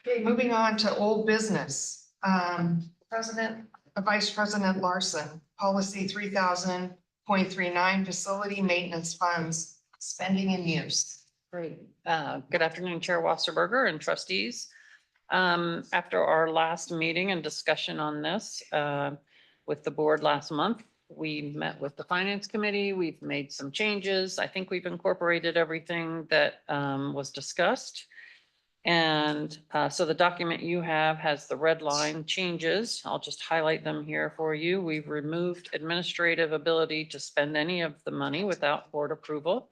Okay, moving on to old business. Vice President Larson, policy 3000.39, facility maintenance funds, spending and use. Great. Good afternoon, Chair Wasserberger and trustees. After our last meeting and discussion on this with the board last month, we met with the finance committee. We've made some changes. I think we've incorporated everything that was discussed. And so the document you have has the red line changes. I'll just highlight them here for you. We've removed administrative ability to spend any of the money without board approval.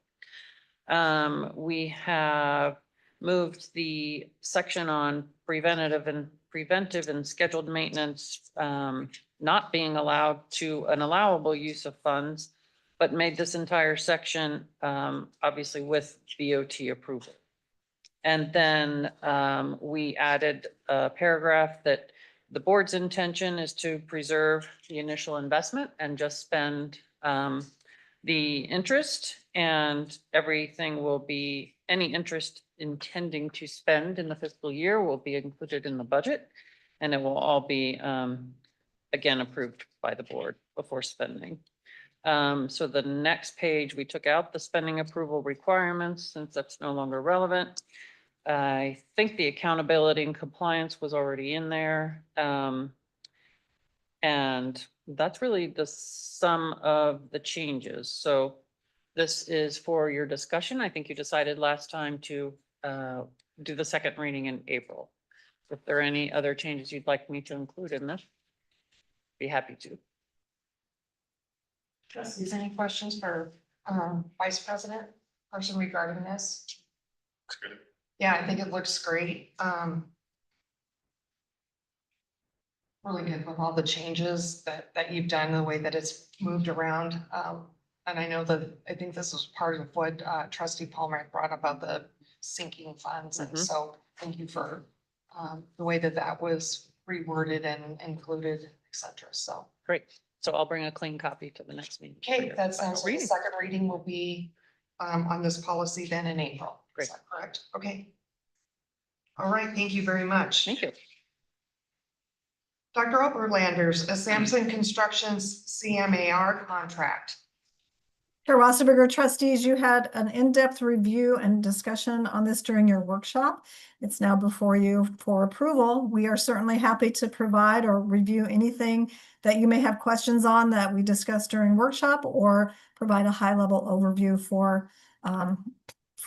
We have moved the section on preventive and scheduled maintenance, not being allowed to an allowable use of funds, but made this entire section, obviously with BOT approval. And then, we added a paragraph that the board's intention is to preserve the initial investment and just spend, the interest, and everything will be, any interest intending to spend in the fiscal year will be included in the budget. And it will all be, again, approved by the board before spending. So the next page, we took out the spending approval requirements since that's no longer relevant. I think the accountability and compliance was already in there. And that's really the sum of the changes. So this is for your discussion. I think you decided last time to do the second reading in April. If there are any other changes you'd like me to include in this, be happy to. Trustees, any questions for Vice President, person regarding this? Yeah, I think it looks great. Really good with all the changes that you've done, the way that it's moved around. And I know that, I think this was part of what trustee Palmer brought about the sinking funds. And so thank you for the way that that was reworded and included, et cetera. So. Great. So I'll bring a clean copy to the next meeting. Okay, that sounds like the Reading. second reading will be on this policy then in April. Great. Is that correct? Okay. All right, thank you very much. Thank you. Dr. Oberlanders, a Sampson Constructions CMAR contract. Chair Wasserberger, trustees, you had an in-depth review and discussion on this during your workshop. It's now before you for approval. We are certainly happy to provide or review anything that you may have questions on that we discussed during workshop, or provide a high-level overview for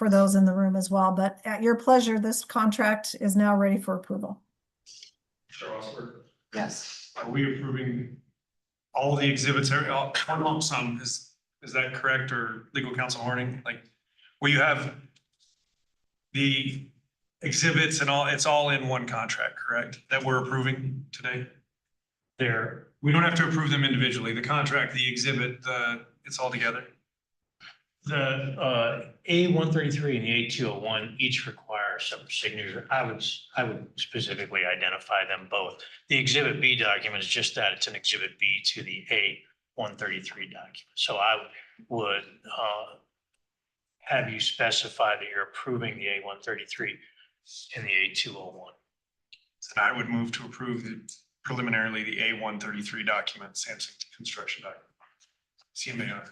those in the room as well. But at your pleasure, this contract is now ready for approval. Chair Wasserberg, Yes. are we approving all the exhibits, one lump sum, is that correct, or legal counsel Horning? Like, will you have the exhibits and all, it's all in one contract, correct? That we're approving today? We don't have to approve them individually. The contract, the exhibit, it's all together. The A-133 and the A-201 each require some signature. I would specifically identify them both. The Exhibit B document is just that, it's an Exhibit B to the A-133 document. So I would have you specify that you're approving the A-133 and the A-201. And I would move to approve preliminarily the A-133 document, Sampson Construction document, CMAR.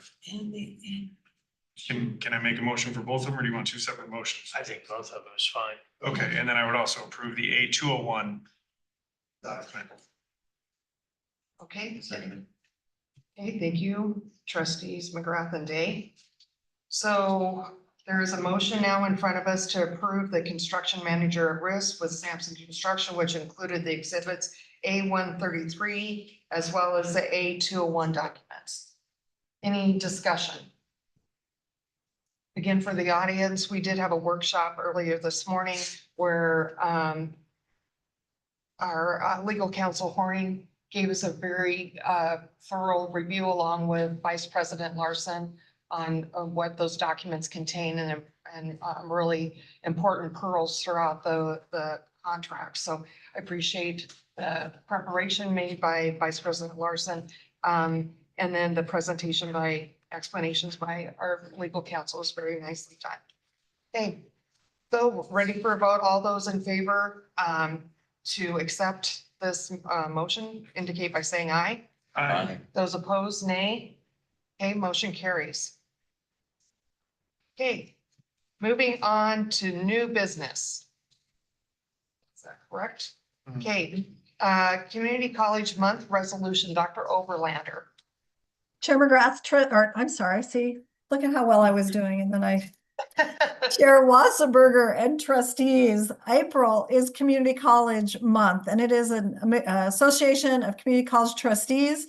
Can I make a motion for both of them, or do you want two separate motions? I think both of them is fine. Okay, and then I would also approve the A-201 document. Okay. Okay, thank you, trustees McGrath and Day. So there is a motion now in front of us to approve the construction manager at risk with Sampson Construction, which included the exhibits A-133 as well as the A-201 documents. Any discussion? Again, for the audience, we did have a workshop earlier this morning where our legal counsel Horning gave us a very thorough review along with Vice President Larson on what those documents contain and really important pearls throughout the contract. So I appreciate the preparation made by Vice President Larson, and then the presentation by explanations by our legal counsel is very nicely done. Okay, so ready for a vote? All those in favor to accept this motion indicate by saying aye. Aye. Those opposed, nay. Okay, motion carries. Okay, Moving on to new business. Is that correct? Mhm. Okay, Community College Month Resolution, Dr. Overlander. Chair McGrath, or I'm sorry, see, look at how well I was doing and then Chair Wassenberger and trustees, April is Community College Month, and it is an Association of Community College Trustees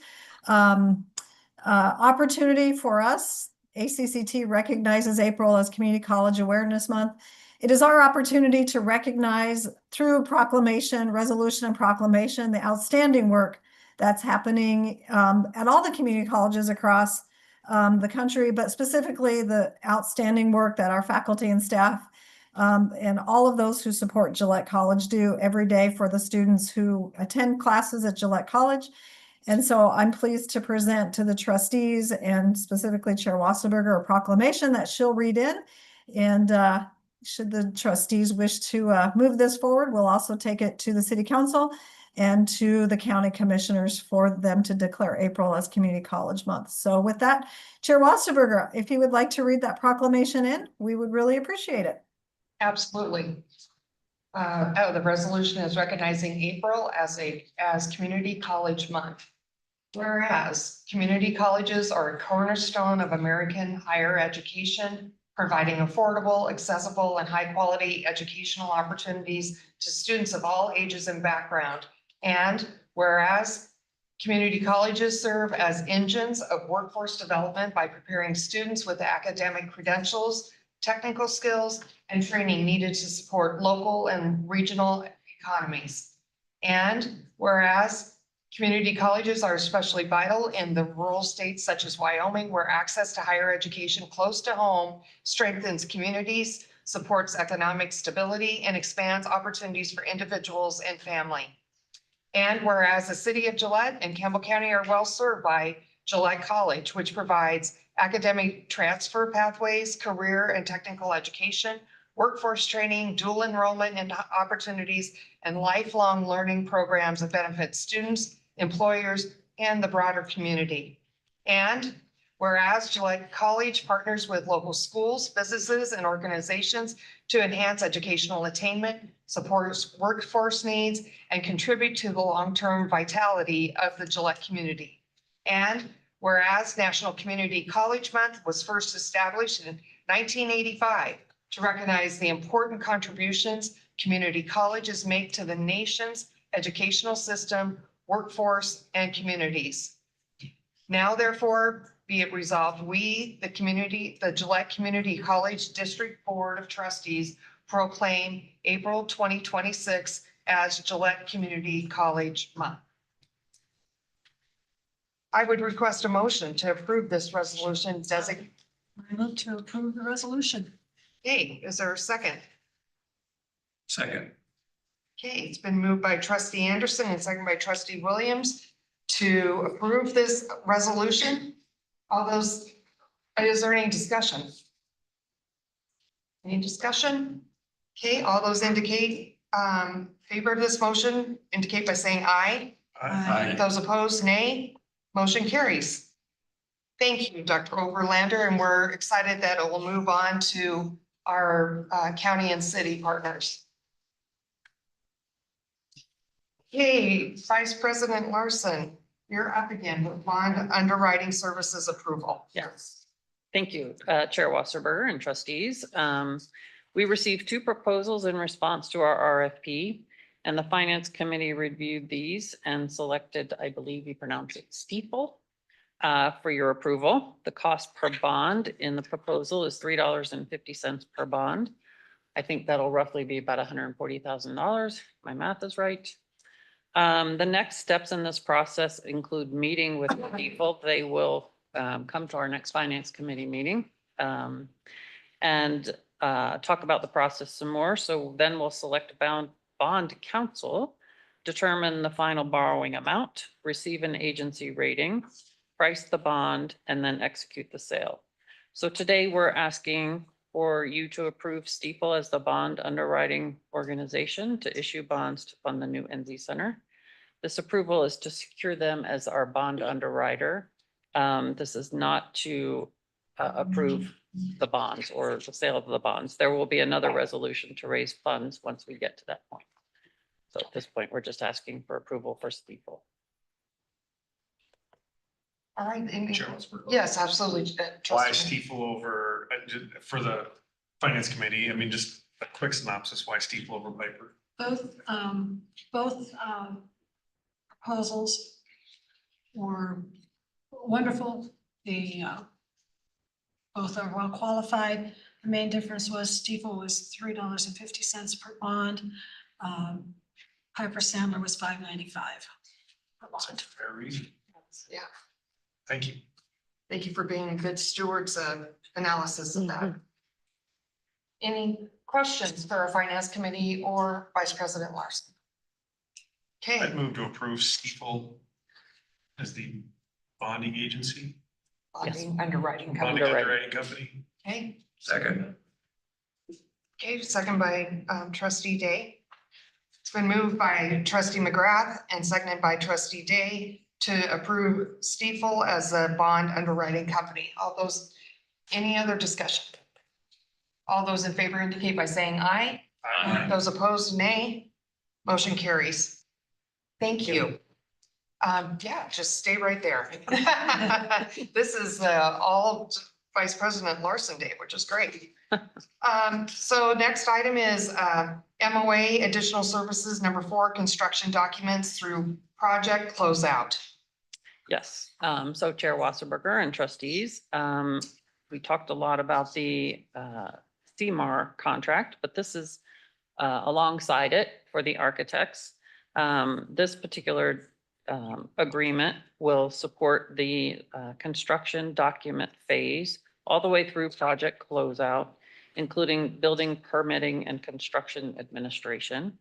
opportunity for us. ACCT recognizes April as Community College Awareness Month. It is our opportunity to recognize through proclamation, resolution and proclamation, the outstanding work that's happening at all the community colleges across the country, but specifically the outstanding work that our faculty and staff and all of those who support Gillette College do every day for the students who attend classes at Gillette College. And so I'm pleased to present to the trustees and specifically Chair Wassenberger a proclamation that she'll read in. And should the trustees wish to move this forward, we'll also take it to the city council and to the county commissioners for them to declare April as Community College Month. So with that, Chair Wassenberger, if you would like to read that proclamation in, we would really appreciate it. Absolutely. The resolution is recognizing April as Community College Month. Whereas community colleges are a cornerstone of American higher education, providing affordable, accessible, and high-quality educational opportunities to students of all ages and background. And whereas community colleges serve as engines of workforce development by preparing students with academic credentials, technical skills, and training needed to support local and regional economies. And whereas community colleges are especially vital in the rural states such as Wyoming, where access to higher education close to home strengthens communities, supports economic stability, and expands opportunities for individuals and family. And whereas the city of Gillette and Campbell County are well served by Gillette College, which provides academic transfer pathways, career and technical education, workforce training, dual enrollment and opportunities, and lifelong learning programs that benefit students, employers, and the broader community. And whereas Gillette College partners with local schools, businesses, and organizations to enhance educational attainment, supports workforce needs, and contribute to the long-term vitality of the Gillette community. And whereas National Community College Month was first established in 1985 to recognize the important contributions community colleges make to the nation's educational system, workforce, and communities. Now, therefore, be it resolved, we, the Gillette Community College District Board of Trustees, proclaim April 2026 as Gillette Community College Month. I would request a motion to approve this resolution designating. I move to approve the resolution. Okay, is there a second? Second. Okay, it's been moved by trustee Anderson and seconded by trustee Williams to approve this resolution. All those, is there any discussion? Any discussion? Okay, all those indicate favor of this motion, indicate by saying aye. Aye. Those opposed, nay. Motion carries. Thank you, Dr. Overlander, and we're excited that it will move on to our county and city partners. Okay, Vice President Larson, you're up again with bond underwriting services approval. Yes. Thank you, Chair Wasserberger and trustees. We received 2 proposals in response to our RFP, and the Finance Committee reviewed these and selected, I believe you pronounce it Steeple, for your approval. The cost per bond in the proposal is $3.50 per bond. I think that'll roughly be about $140,000. My math is right. The next steps in this process include meeting with people. They will come to our next Finance Committee meeting and talk about the process some more. So then we'll select a bond counsel, determine the final borrowing amount, receive an agency rating, price the bond, and then execute the sale. So today we're asking for you to approve Steeple as the bond underwriting organization to issue bonds to fund the new NZ Center. This approval is to secure them as our bond underwriter. This is not to approve the bonds or the sale of the bonds. There will be another resolution to raise funds once we get to that point. So at this point, we're just asking for approval for Steeple. All right. Chair Wasserberg. Yes, absolutely. Why Trustee. Stiefel over, for the finance committee? I mean, just a quick synopsis, why Stiefel over Piper? Both proposals were wonderful. Both are well qualified. The main difference was Stiefel was $3.50 per bond. Piper Sandler was $5.95 per bond. Fair reason. Yeah. Thank you. Thank you for being good stewards of analysis of that. Any questions for our finance committee or Vice President Larson? I'd Okay, move to approve Stiefel as the bonding agency, bonding, underwriting. bonding Underwriting. underwriting company. Okay, Second. okay, second by trustee Day. It's been moved by trustee McGrath and seconded by trustee Day to approve Stiefel as a bond underwriting company. All those, any other discussion? All those in favor indicate by saying aye. Aye. Those opposed, nay. Motion carries. Thank you. Yeah, just stay right there. This is all Vice President Larson Day, which is great. So next item is MOA Additional Services, number 4, construction documents through project closeout. Yes, so Chair Wasserberger and trustees, we talked a lot about the CMAR contract, but this is alongside it for the architects. This particular agreement will support the construction document phase all the way through project closeout, including building permitting and construction administration.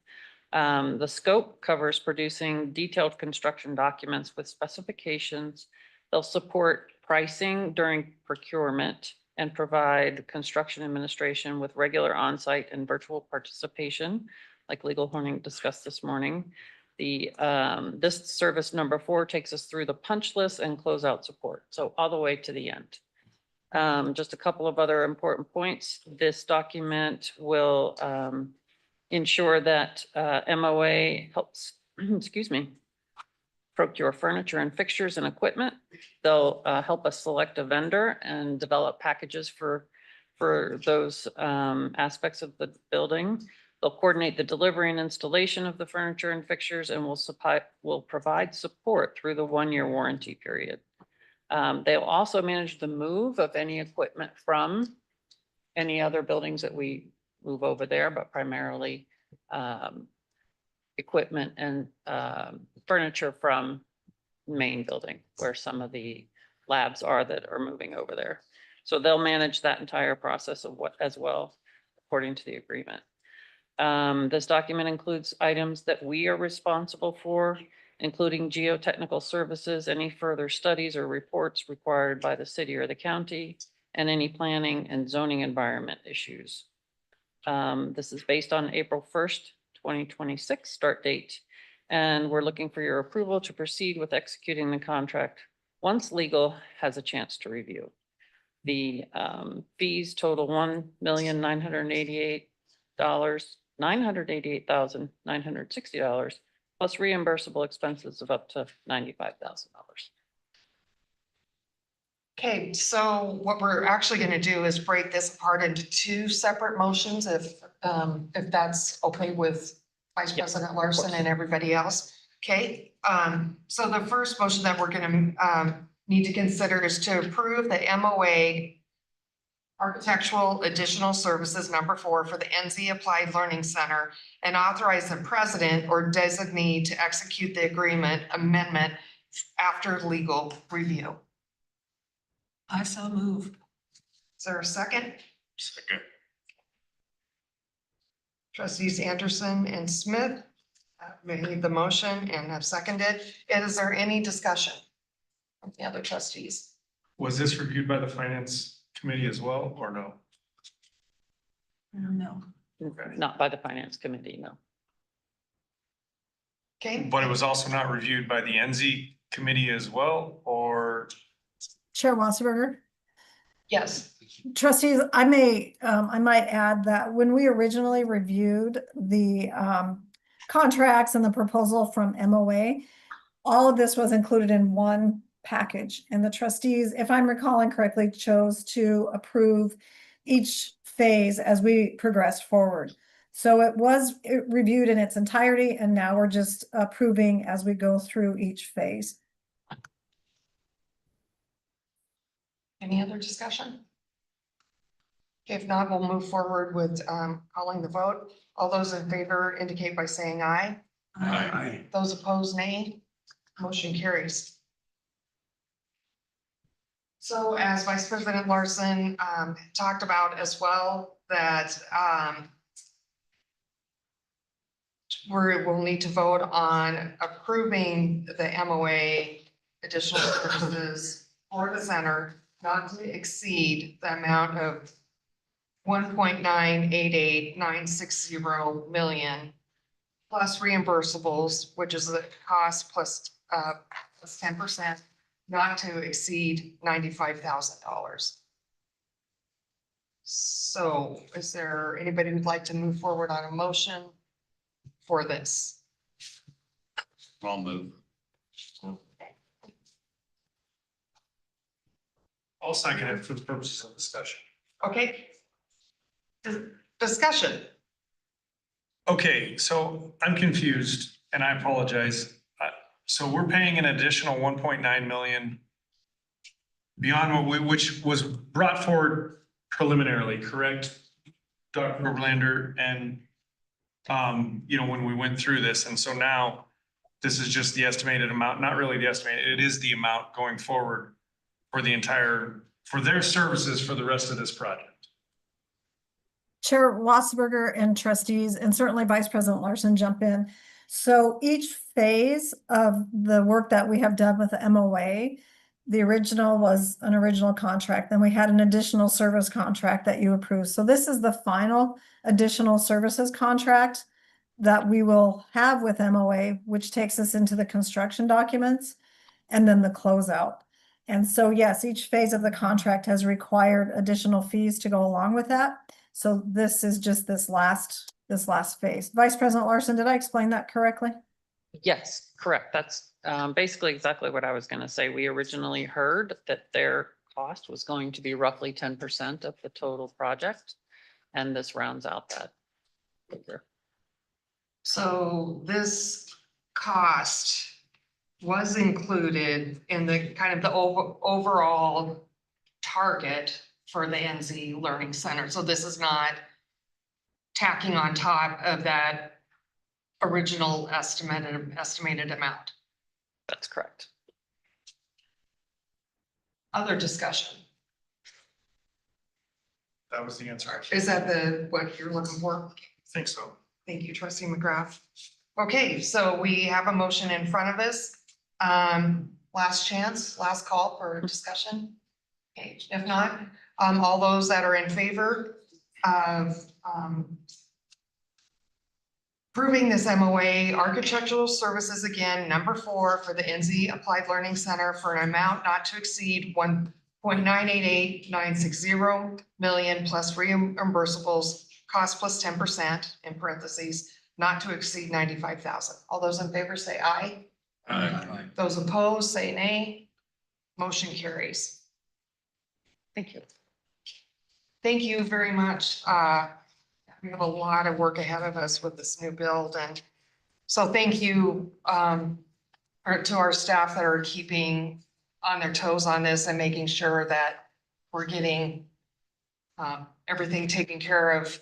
The scope covers producing detailed construction documents with specifications. They'll support pricing during procurement and provide construction administration with regular on-site and virtual participation, like Legal Horning discussed this morning. This service number 4 takes us through the punch list and closeout support, so all the way to the end. Just a couple of other important points. This document will ensure that MOA helps, excuse me, procure furniture and fixtures and equipment. They'll help us select a vendor and develop packages for those aspects of the building. They'll coordinate the delivery and installation of the furniture and fixtures and will provide support through the 1-year warranty period. They'll also manage the move of any equipment from any other buildings that we move over there, but primarily equipment and furniture from main building where some of the labs are that are moving over there. So they'll manage that entire process of what as well, according to the agreement. This document includes items that we are responsible for, including geotechnical services, any further studies or reports required by the city or the county, and any planning and zoning environment issues. This is based on April 1st, 2026 start date, and we're looking for your approval to proceed with executing the contract once legal has a chance to review. The fees total $988,960 plus reimbursable expenses of up to $95,000. Okay, so what we're actually going to do is break this apart into 2 separate motions, if that's okay with Vice Yep, President Larson and everybody else. Okay, so the first motion that we're going to need to consider is to approve the MOA Architectural Additional Services number 4 for the NZ Applied Learning Center and authorize the president or designee to execute the agreement amendment after legal review. I so move. Is there a second? Second. Trustees Anderson and Smith made the motion and have seconded. Is there any discussion from the other trustees? Was this reviewed by the finance committee as well, or no? No. Not by the finance committee, no. Okay, But it was also not reviewed by the NZ committee as well, or? Chair Wasserberger? Yes. Trustees, I might add that when we originally reviewed the contracts and the proposal from MOA, all of this was included in one package, and the trustees, if I'm recalling correctly, chose to approve each phase as we progressed forward. So it was reviewed in its entirety, and now we're just approving as we go through each phase. Any other discussion? If not, we'll move forward with calling the vote. All those in favor indicate by saying aye. Aye. Those opposed, nay. Motion carries. So as Vice President Larson talked about as well, that we'll need to vote on approving the MOA additional services for the center not to exceed the amount of 1.988960 million plus reimbursables, which is the cost plus 10%, not to exceed $95,000. So is there anybody who'd like to move forward on a motion for this? I'll move. I'll second it for the purposes of discussion. Okay. Discussion. Okay, so I'm confused and I apologize. So we're paying an additional 1.9 million beyond which was brought forward preliminarily, correct? Dr. Oberlander, and when we went through this, and so now this is just the estimated amount, not really the estimated, it is the amount going forward for their services for the rest of this project. Chair Wasserberger and trustees, and certainly Vice President Larson, jump in. So each phase of the work that we have done with the MOA, the original was an original contract. Then we had an additional service contract that you approved. So this is the final additional services contract that we will have with MOA, which takes us into the construction documents and then the closeout. And so, yes, each phase of the contract has required additional fees to go along with that. So this is just this last phase. Vice President Larson, did I explain that correctly? Yes, correct. That's basically exactly what I was going to say. We originally heard that their cost was going to be roughly 10% of the total project, and this rounds out that figure. So this cost was included in the kind of the overall target for the NZ Learning Center. So this is not tacking on top of that original estimated amount. That's correct. Other discussion? That was the answer. Is that what you're looking for? I think so. Thank you, Trustee McGrath. Okay, so we have a motion in front of us. Last chance, last call for discussion. Okay, if not, all those that are in favor of approving this MOA architectural services again, number 4 for the NZ Applied Learning Center for an amount not to exceed 1.988960 million plus reimbursables, cost plus 10% in parentheses, not to exceed 95,000. All those in favor say aye. Aye. Those opposed say nay. Motion carries. Thank you. Thank you very much. We have a lot of work ahead of us with this new build, and so thank you to our staff that are keeping on their toes on this and making sure that we're getting everything taken care of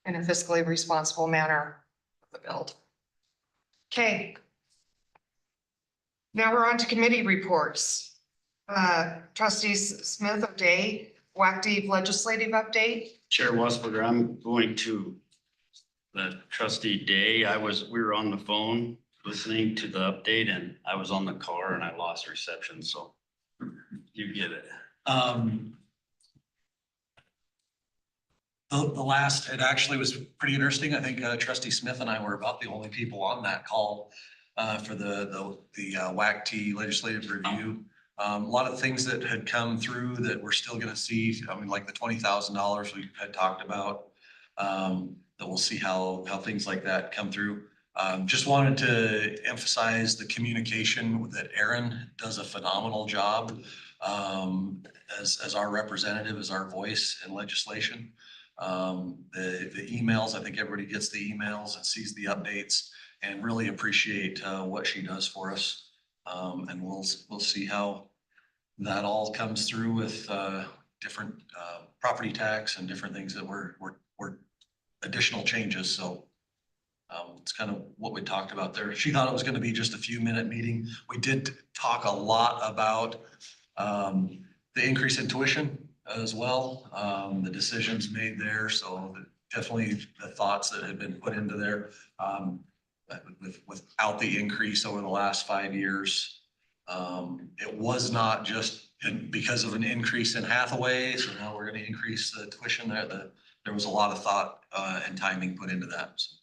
in a fiscally responsible manner with the build. Okay. Now we're on to committee reports. Trustees Smith of Day, WACD legislative update. Chair Wasberger, I'm going to the trustee day. We were on the phone listening to the update and I was on the car and I lost reception, so you get it. It actually was pretty interesting. I think Trustee Smith and I were about the only people on that call for the WACT legislative review. A lot of things that had come through that we're still gonna see, I mean, like the $20,000 we had talked about. That we'll see how things like that come through. Just wanted to emphasize the communication that Aaron does a phenomenal job. As our representative, as our voice in legislation. The emails, I think everybody gets the emails and sees the updates and really appreciate what she does for us. And we'll see how that all comes through with different property tax and different things that were additional changes. So it's kind of what we talked about there. She thought it was going to be just a few-minute meeting. We did talk a lot about the increase in tuition as well, the decisions made there. So definitely the thoughts that have been put into there without the increase over the last 5 years. It was not just because of an increase in Hathaway. So now we're going to increase the tuition there. There was a lot of thought and timing put into that. So.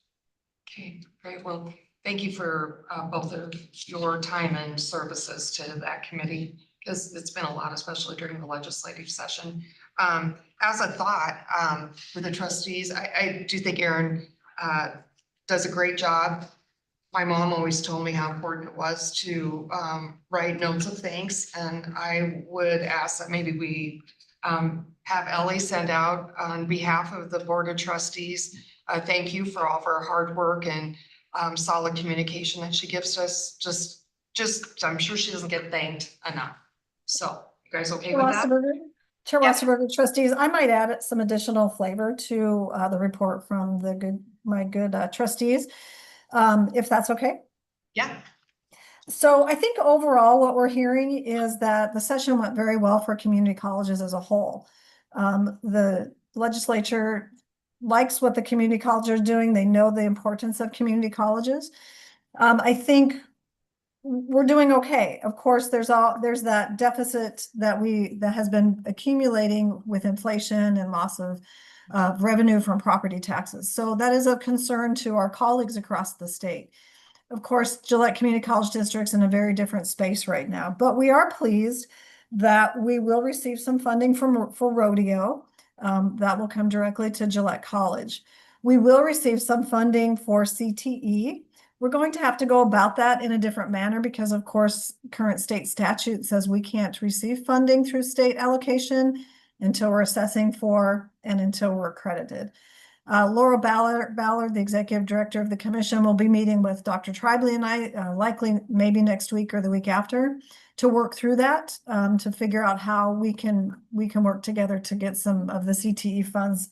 Okay, great. Well, thank you for both of your time and services to that committee, because it's been a lot, especially during the legislative session. As a thought, for the trustees, I do think Aaron does a great job. My mom always told me how important it was to write notes of thanks, and I would ask that maybe we have Ellie send out on behalf of the Board of Trustees. Thank you for all of her hard work and solid communication that she gives us. Just, I'm sure she doesn't get thanked enough. So, you guys okay with that? Chair Yeah. Wasserberger, trustees, I might add some additional flavor to the report from my good trustees, if that's okay. Yeah. So I think overall what we're hearing is that the session went very well for community colleges as a whole. The legislature likes what the community colleges are doing. They know the importance of community colleges. I think we're doing okay. Of course, there's that deficit that has been accumulating with inflation and loss of revenue from property taxes. So that is of concern to our colleagues across the state. Of course, Gillette Community College District's in a very different space right now, but we are pleased that we will receive some funding for rodeo. That will come directly to Gillette College. We will receive some funding for CTE. We're going to have to go about that in a different manner because, of course, current state statute says we can't receive funding through state allocation until we're assessing for and until we're accredited. Laura Ballard, the executive director of the commission, will be meeting with Dr. Tribely and I, likely maybe next week or the week after, to work through that, to figure out how we can work together to get some of the CTE funds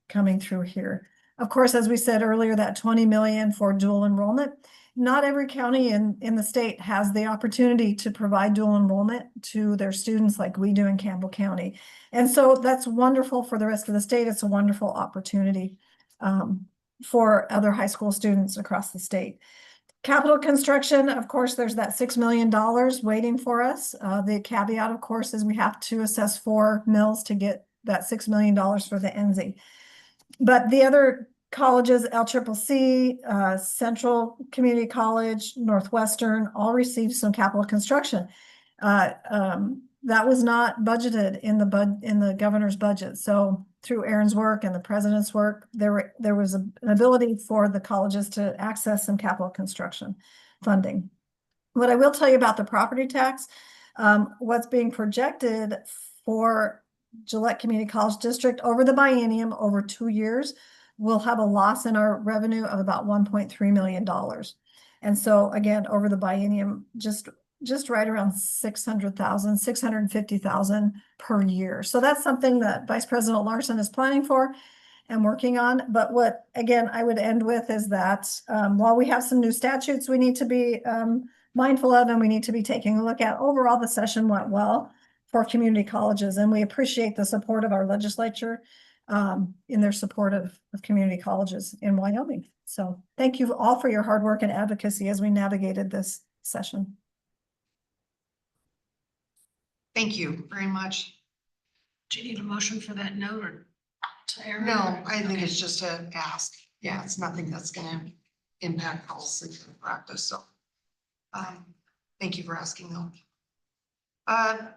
coming through here. Of course, as we said earlier, that 20 million for dual enrollment. Not every county in the state has the opportunity to provide dual enrollment to their students like we do in Campbell County. And so that's wonderful for the rest of the state. It's a wonderful opportunity for other high school students across the state. Capital construction, of course, there's that $6 million waiting for us. The caveat, of course, is we have to assess 4 mills to get that $6 million for the NZ. But the other colleges, LCCC, Central Community College, Northwestern, all received some capital construction. That was not budgeted in the governor's budget. So through Aaron's work and the president's work, there was an ability for the colleges to access some capital construction funding. What I will tell you about the property tax, what's being projected for Gillette Community College District over the biennium, over 2 years, we'll have a loss in our revenue of about $1.3 million. And so again, over the biennium, just right around 600,000, 650,000 per year. So that's something that Vice President Larson is planning for and working on. But what, again, I would end with is that while we have some new statutes we need to be mindful of and we need to be taking a look at, overall the session went well for community colleges, and we appreciate the support of our legislature in their support of community colleges in Wyoming. So thank you all for your hard work and advocacy as we navigated this session. Thank you very much. Do you need a motion for that note or to Aaron? No, I think Okay. it's just to ask. Yeah, it's nothing that's gonna impact policy or practice, so. Thank you for asking though.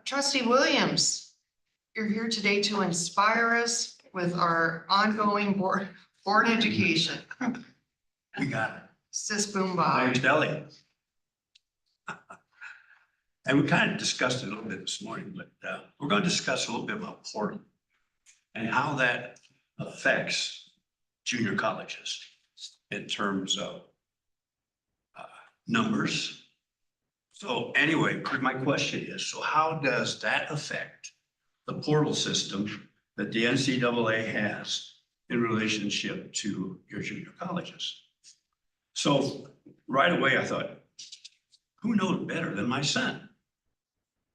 Trustee Williams, you're here today to inspire us with our ongoing board education. We got it. Sis boom My bob. name's Elliot. And we kind of discussed it a little bit this morning, but we're going to discuss a little bit about Portland and how that affects junior colleges in terms of numbers. So anyway, my question is, so how does that affect the portal system that the NCAA has in relationship to your junior colleges? So right away, I thought, who knows better than my son?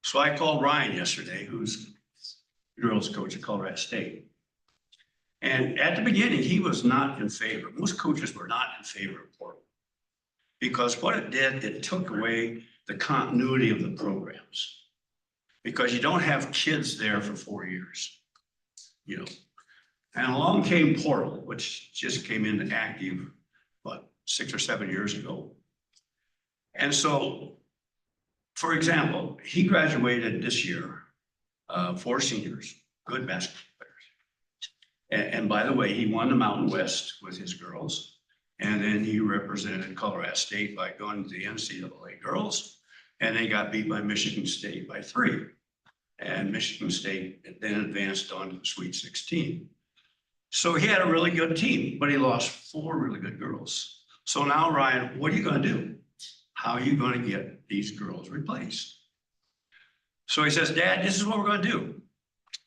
So I called Ryan yesterday, who's girls coach at Colorado State. And at the beginning, he was not in favor. Most coaches were not in favor of portal. Because what it did, it took away the continuity of the programs. Because you don't have kids there for 4 years, you know. And along came portal, which just came into active, what, 6 or 7 years ago. And so, for example, he graduated this year, 4 seniors, good basketball players. And by the way, he won the Mountain West with his girls. And then he represented Colorado State by going to the NCAA girls. And they got beat by Michigan State by 3. And Michigan State then advanced on to the Sweet 16. So he had a really good team, but he lost 4 really good girls. So now, Ryan, what are you going to do? How are you going to get these girls replaced? So he says, Dad, this is what we're going to do.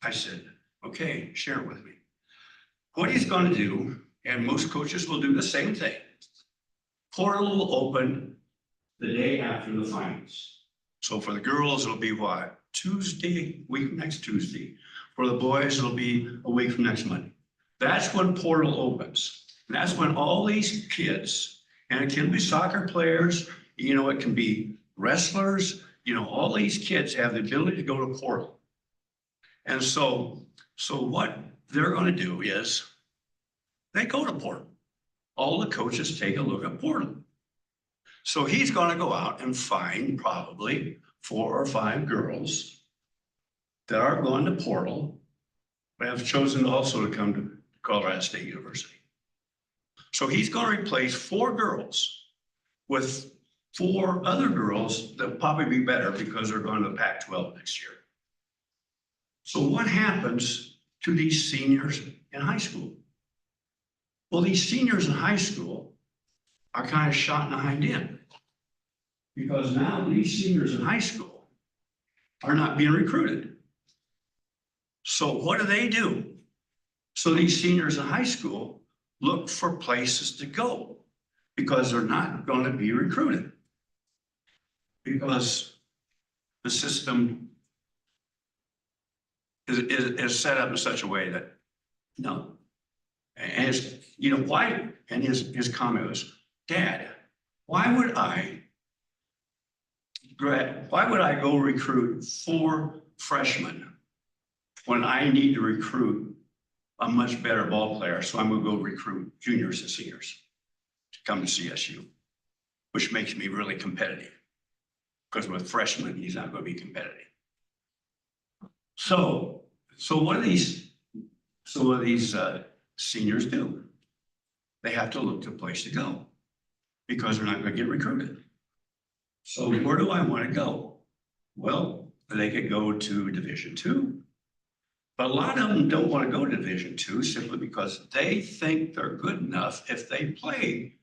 I said, okay, share it with me. What he's going to do, and most coaches will do the same thing. Portal will open the day after the finals. So for the girls, it'll be what? Next Tuesday. For the boys, it'll be a week from next Monday. That's when portal opens. And that's when all these kids, and it can be soccer players, you know, it can be wrestlers, you know, all these kids have the ability to go to portal. And so what they're going to do is they go to portal. All the coaches take a look at portal. So he's going to go out and find probably 4 or 5 girls that are going to portal, but have chosen also to come to Colorado State University. So he's going to replace 4 girls with 4 other girls that will probably be better because they're going to the Pac-12 next year. So what happens to these seniors in high school? Well, these seniors in high school are kind of shot in the hind end because now these seniors in high school are not being recruited. So what do? So these seniors in high school look for places to go because they're not going to be recruited. Because the system is set up in such a way that, no. And it's, you know, why, and his comment was, Dad, why would I go recruit 4 freshmen when I need to recruit a much better ball player? So I'm going to go recruit juniors and seniors to come to CSU, which makes me really competitive. Because with freshmen, he's not going to be competitive. So what do these seniors do? They have to look to a place to go because they're not going to get recruited. So where do I want to go? Well, they could go to Division II, but a lot of them don't want to go to Division II simply because they think they're good enough if they play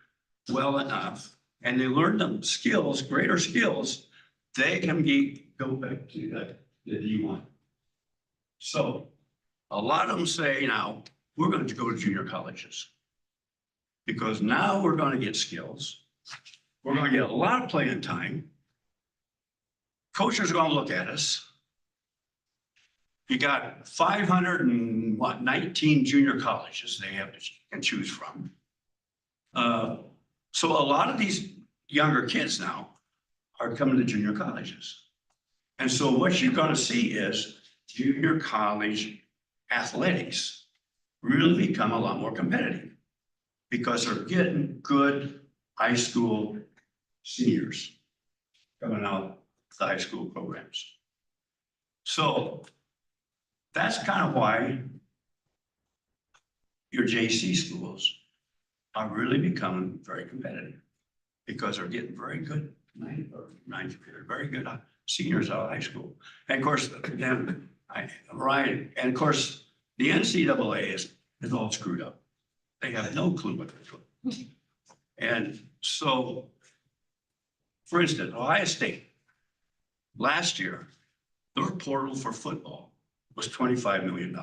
well enough and they learn them skills, greater skills, they can go back to the D1. So a lot of them say now, we're going to go to junior colleges because now we're going to get skills. We're going to get a lot of playing time. Coaches are going to look at us. You got 519 junior colleges they have to can choose from. So a lot of these younger kids now are coming to junior colleges. And so what you're going to see is junior college athletics really become a lot more competitive because they're getting good high school seniors coming out of the high school programs. So that's kind of why your JC schools are really becoming very competitive because they're getting very good, very good seniors out of high school. And of course, then Ryan, and of course, the NCAA is all screwed up. They have no clue what they're doing. And so, for instance, Ohio State, last year, their portal for football was $25 million.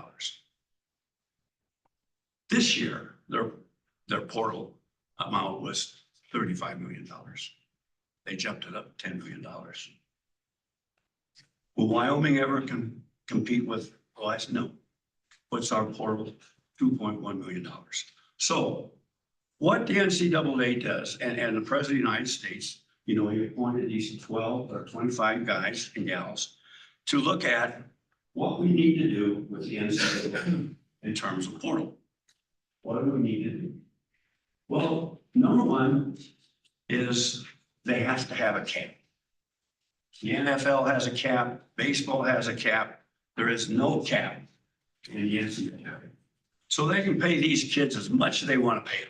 This year, their portal amount was $35 million. They jumped it up $10 million. Will Wyoming ever compete with Ohio? No. What's our portal? $2.1 million. So what the NCAA does, and the President of the United States, he appointed these 12 or 25 guys and gals to look at what we need to do with the NCAA in terms of portal. What do we need to do? Well, number one is they have to have a cap. The NFL has a cap, baseball has a cap. There is no cap in the NCAA. So they can pay these kids as much as they want to pay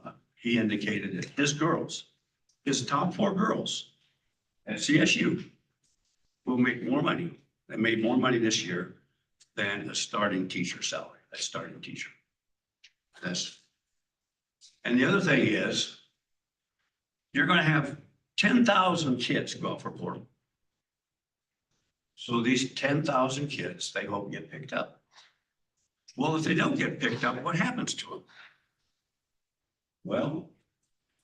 them. He indicated that his top 4 girls at CSU will make more money. They made more money this year than a starting teacher salary, a starting teacher. And the other thing is, you're going to have 10,000 kids go out for portal. So these 10,000 kids, they hope get picked up. Well, if they don't get picked up, what happens to them? Well,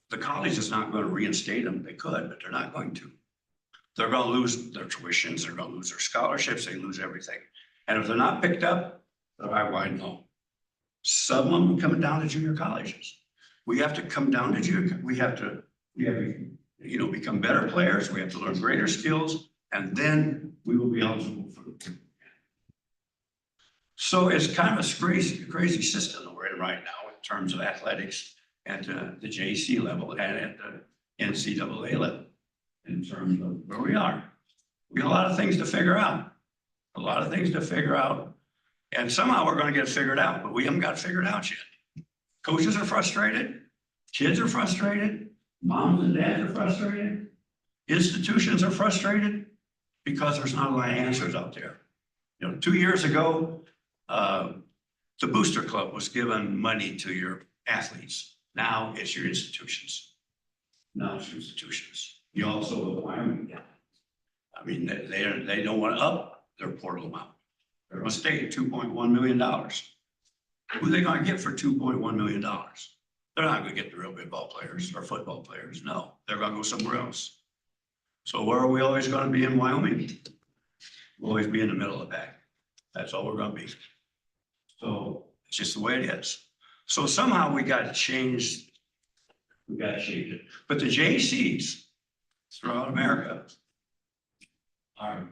the college is not going to reinstate them. They could, but they're not going to. They're going to lose their tuitions. They're going to lose their scholarships. They lose everything. And if they're not picked up, they're wide home. Some of them coming down to junior colleges. We have to come down to junior. We have to become better players. We have to learn greater skills, and then we will be eligible for the. So it's kind of a crazy system that we're in right now in terms of athletics at the JC level and at the NCAA level in terms of where we are. We got a lot of things to figure out. And somehow we're going to get it figured out, but we haven't got it figured out yet. Coaches are frustrated. Kids are frustrated. Moms and dads are frustrated. Institutions are frustrated because there's not a lot of answers out there. 2 years ago, the Booster Club was giving money to your athletes. Now it's your institutions. You also, I mean, they don't want to up their portal amount. They're going to stay at $2.1 million. Who are they going to get for $2.1 million? They're not going to get the real good ball players or football players. No, they're going to go somewhere else. So where are we always going to be in Wyoming? We'll always be in the middle of the pack. That's all we're going to be. So it's just the way it is. So somehow we got to change. We got to change it. But the JCs throughout America are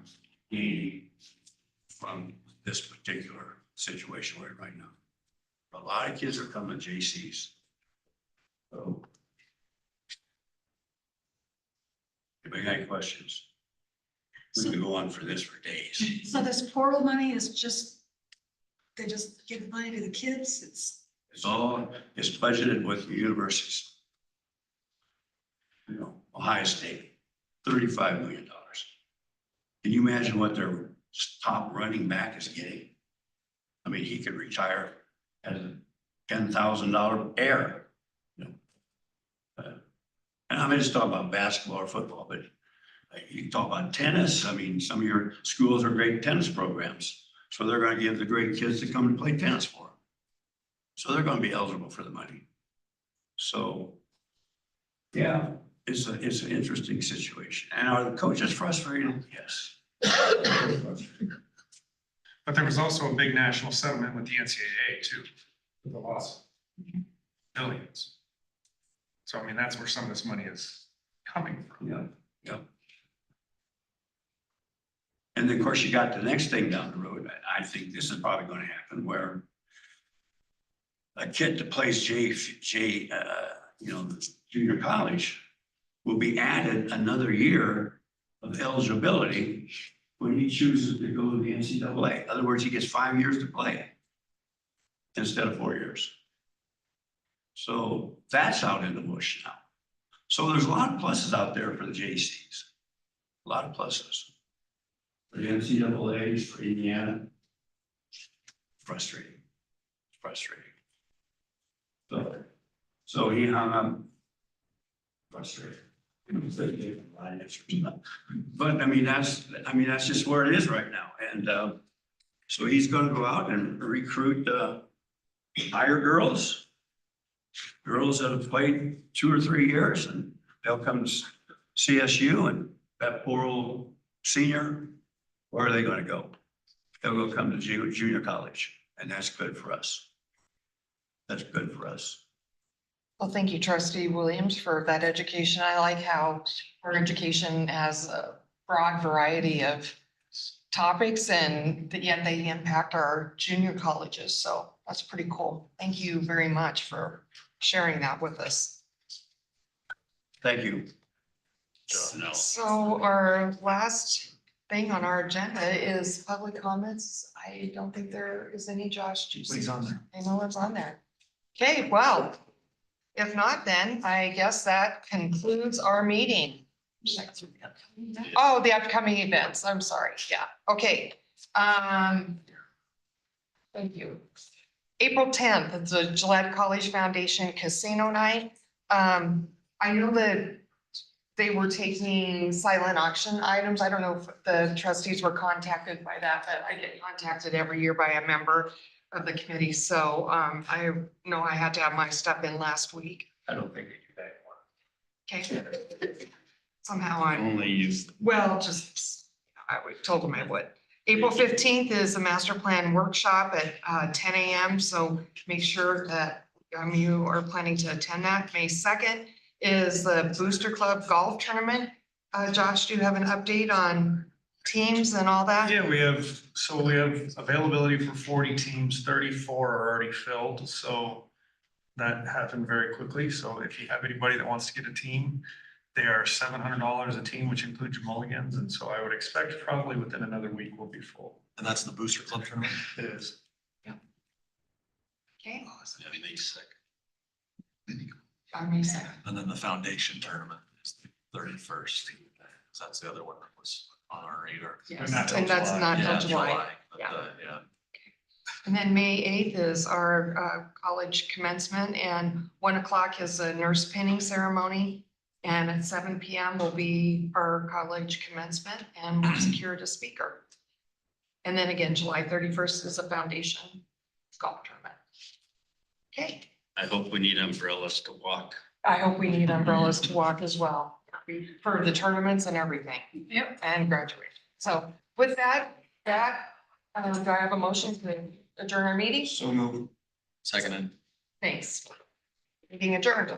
gaining from this particular situation we're in right now. A lot of kids are coming to JCs. So, if you got any questions, we can go on for this for days. So this portal money is they just give money to the kids? It's budgeted with the universities. Ohio State, $35 million. Can you imagine what their top running back is getting? I mean, he could retire as a $10,000 heir. And I'm just talking about basketball or football, but you can talk about tennis. I mean, some of your schools are great tennis programs. So they're going to give the great kids to come and play tennis for them. So they're going to be eligible for the money. So, yeah, it's an interesting situation. And are the coaches frustrated? Yes. But there was also a big national settlement with the NCAA too, with the loss of billions. So, I mean, that's where some of this money is coming from. Yeah. And then, of course, you got the next thing down the road. I think this is probably going to happen where a kid that plays junior college will be added another year of eligibility when he chooses to go to the NCAA. In other words, he gets 5 years to play instead of 4 years. So that's out in the bush now. So there's a lot of pluses out there for the JCs. A lot of pluses. For the NCAAs, for Indiana. Frustrating. Frustrating. So he hung up. Frustrated. But I mean, that's just where it is right now. And so he's gonna go out and recruit higher girls. Girls that have played 2 or 3 years, and they'll come to CSU, and that poor old senior, where are they gonna go? They'll go come to junior college, and that's good for us. That's good for us. Well, thank you, trustee Williams, for that education. I like how our education has a broad variety of topics and yet they impact our junior colleges. So that's pretty cool. Thank you very much for sharing that with us. Thank you. So our last thing on our agenda is public comments. I don't think there is any. Josh, do you see? Please on there. I know it's on there. Okay, well, if not, then I guess that concludes our meeting. Oh, the upcoming events. I'm sorry. Yeah, okay. Thank you. April 10th, it's a Gillette College Foundation Casino Night. I know that they were taking silent auction items. I don't know if the trustees were contacted by that, but I get contacted every year by a member of the committee. So I know I had to have my stuff in last week. I don't think they do that one. Okay. Somehow I, Only you. well, just, I told them I would. April 15th is a master plan workshop at 10 a.m. So make sure that you are planning to attend that. May 2nd is the Booster Club Golf Tournament. Josh, do you have an update on teams and all that? Yeah, we have availability for 40 teams, 34 are already filled, so that happened very quickly. So if you have anybody that wants to get a team, they are $700 a team, which includes your mulligans, and so I would expect probably within another week we'll be full. And that's the Booster Club tournament? It is. Okay. Yeah, May 2nd. On May 2nd. And then the foundation tournament is the 31st. So that's the other one that was on our radar. Yes, not till and that's July. not Yeah, till July. but, Yeah. Yeah. And then May 8th is our college commencement, and 1 o'clock is a nurse pinning ceremony. And at 7 p.m. will be our college commencement, and we've secured a speaker. And then again, July 31st is a foundation golf tournament. Okay, I hope we need umbrellas to walk. I hope we need umbrellas to walk as well for the tournaments and everything. Yep. And graduation. So with that, do I have a motion to adjourn our meeting? So moved. Seconded. Thanks. Meeting adjourned.